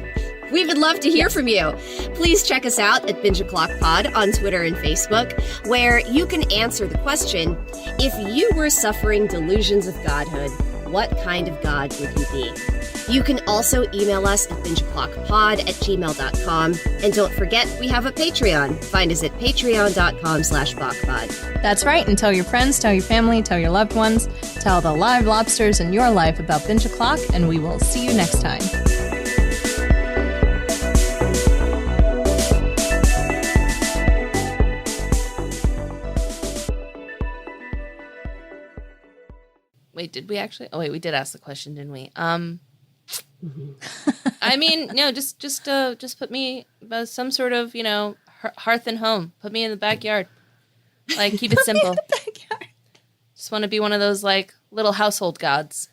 we would love to hear from you. Please check us out at Binge O'Clock Pod on Twitter and Facebook, where you can answer the question, if you were suffering delusions of godhood, what kind of god would you be? You can also email us at bingeoclockpod@gmail.com. And don't forget, we have a Patreon. Find us at patreon.com/BachPod. That's right. And tell your friends, tell your family, tell your loved ones, tell the live lobsters in your life about Binge O'Clock, and we will see you next time. Wait, did we actually? Oh, wait, we did ask the question, didn't we? I mean, no, just put me some sort of, hearth and home. Put me in the backyard. Like, keep it simple. In the backyard. Just want to be one of those, like, little household gods.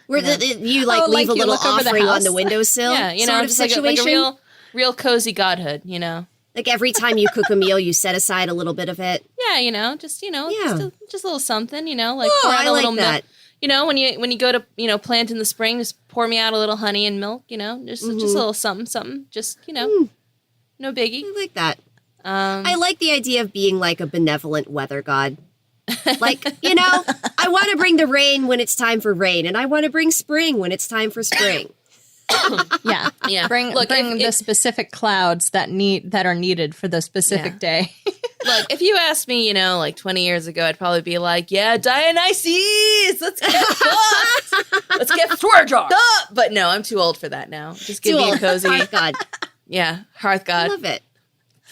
Where you leave a little offering on the windowsill? Yeah, sort of just situation? like a real cozy godhood, Like every time you cook a meal, you set aside a little bit of it. Yeah, just a little something, like oh, pour out I a little like that. milk. When you go to plant in the spring, just pour me out a little honey and milk. Just a little something. Just no biggie. I like that. I like the idea of being like a benevolent weather god. Like I want to bring the rain when it's time for rain, and I want to bring spring when it's time for spring. Yeah. Yeah. Bring Look, the specific clouds that are needed for the specific day. Look, if you asked me, 20 years ago, I'd probably be like, yeah, Dionysus, let's get fucked. Let's get swear jar. But no, I'm too old for that now. Just give me a cozy. Hearth God. Yeah, Hearth God. I love it.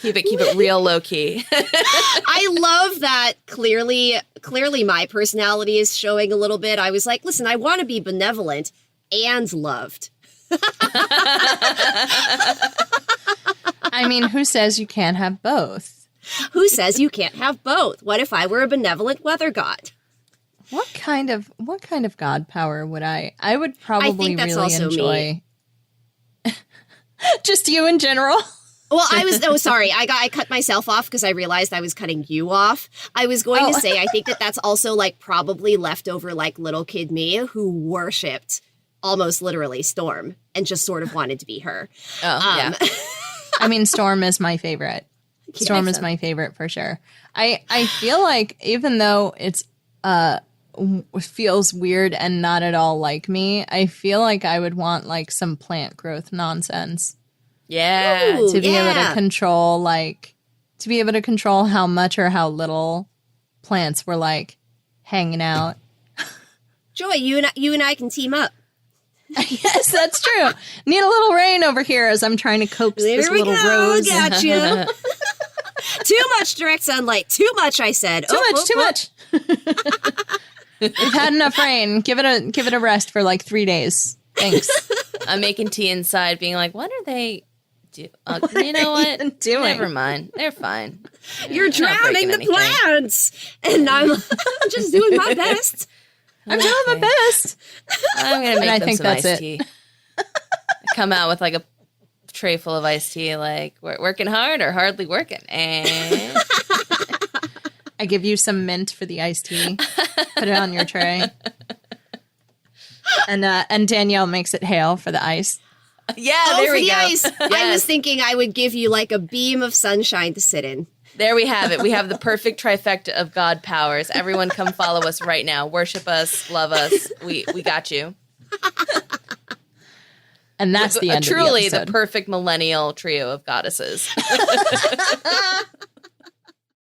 Keep it real low key. I love that clearly my personality is showing a little bit. I was like, listen, I want to be benevolent and loved. I mean, who says you can't have both? Who says you can't have both? What if I were a benevolent weather god? What kind of god power would I would probably think that's really also enjoy. Just you in general? Well, sorry. I cut myself off because I realized I was cutting you off. I was going to say, I think that's also like probably leftover like little kid me who worshipped almost literally Storm and just sort of wanted to be her. Yeah. I mean, Storm is my favorite. Storm is my favorite for sure. I feel like even though it's feels weird and not at all like me, I feel like I would want like some plant growth nonsense. Yeah. Ooh, to be able to control how much or how little plants were like hanging out. Joy, you and I can team up. Yes, that's true. Need a little rain over here as I'm trying to coax this little rose. Gotcha. Too much direct sunlight. Too much, I said. Too much. We've had enough rain. Give it a rest for like 3 days. Thanks. I'm making tea inside, being like, what are they do? You know what? Doing? Never mind. They're fine. You're They're not drowning breaking the anything. plants. And I'm just doing my best. I'm doing my best. I'm going to make I them think some that's iced it. tea. Come out with like a tray full of iced tea, like, we're working hard or hardly working. And I give you some mint for the iced tea. Put it on your tray. And Danielle makes it hail for the ice. yeah, Oh, there for we the go. ice. I was Yes. thinking I would give you like a beam of sunshine to sit in. There we have it. We have the perfect trifecta of God powers. Everyone come follow us right now. Worship us, love us. We got you. And that's the end Truly of the episode. perfect millennial trio of goddesses.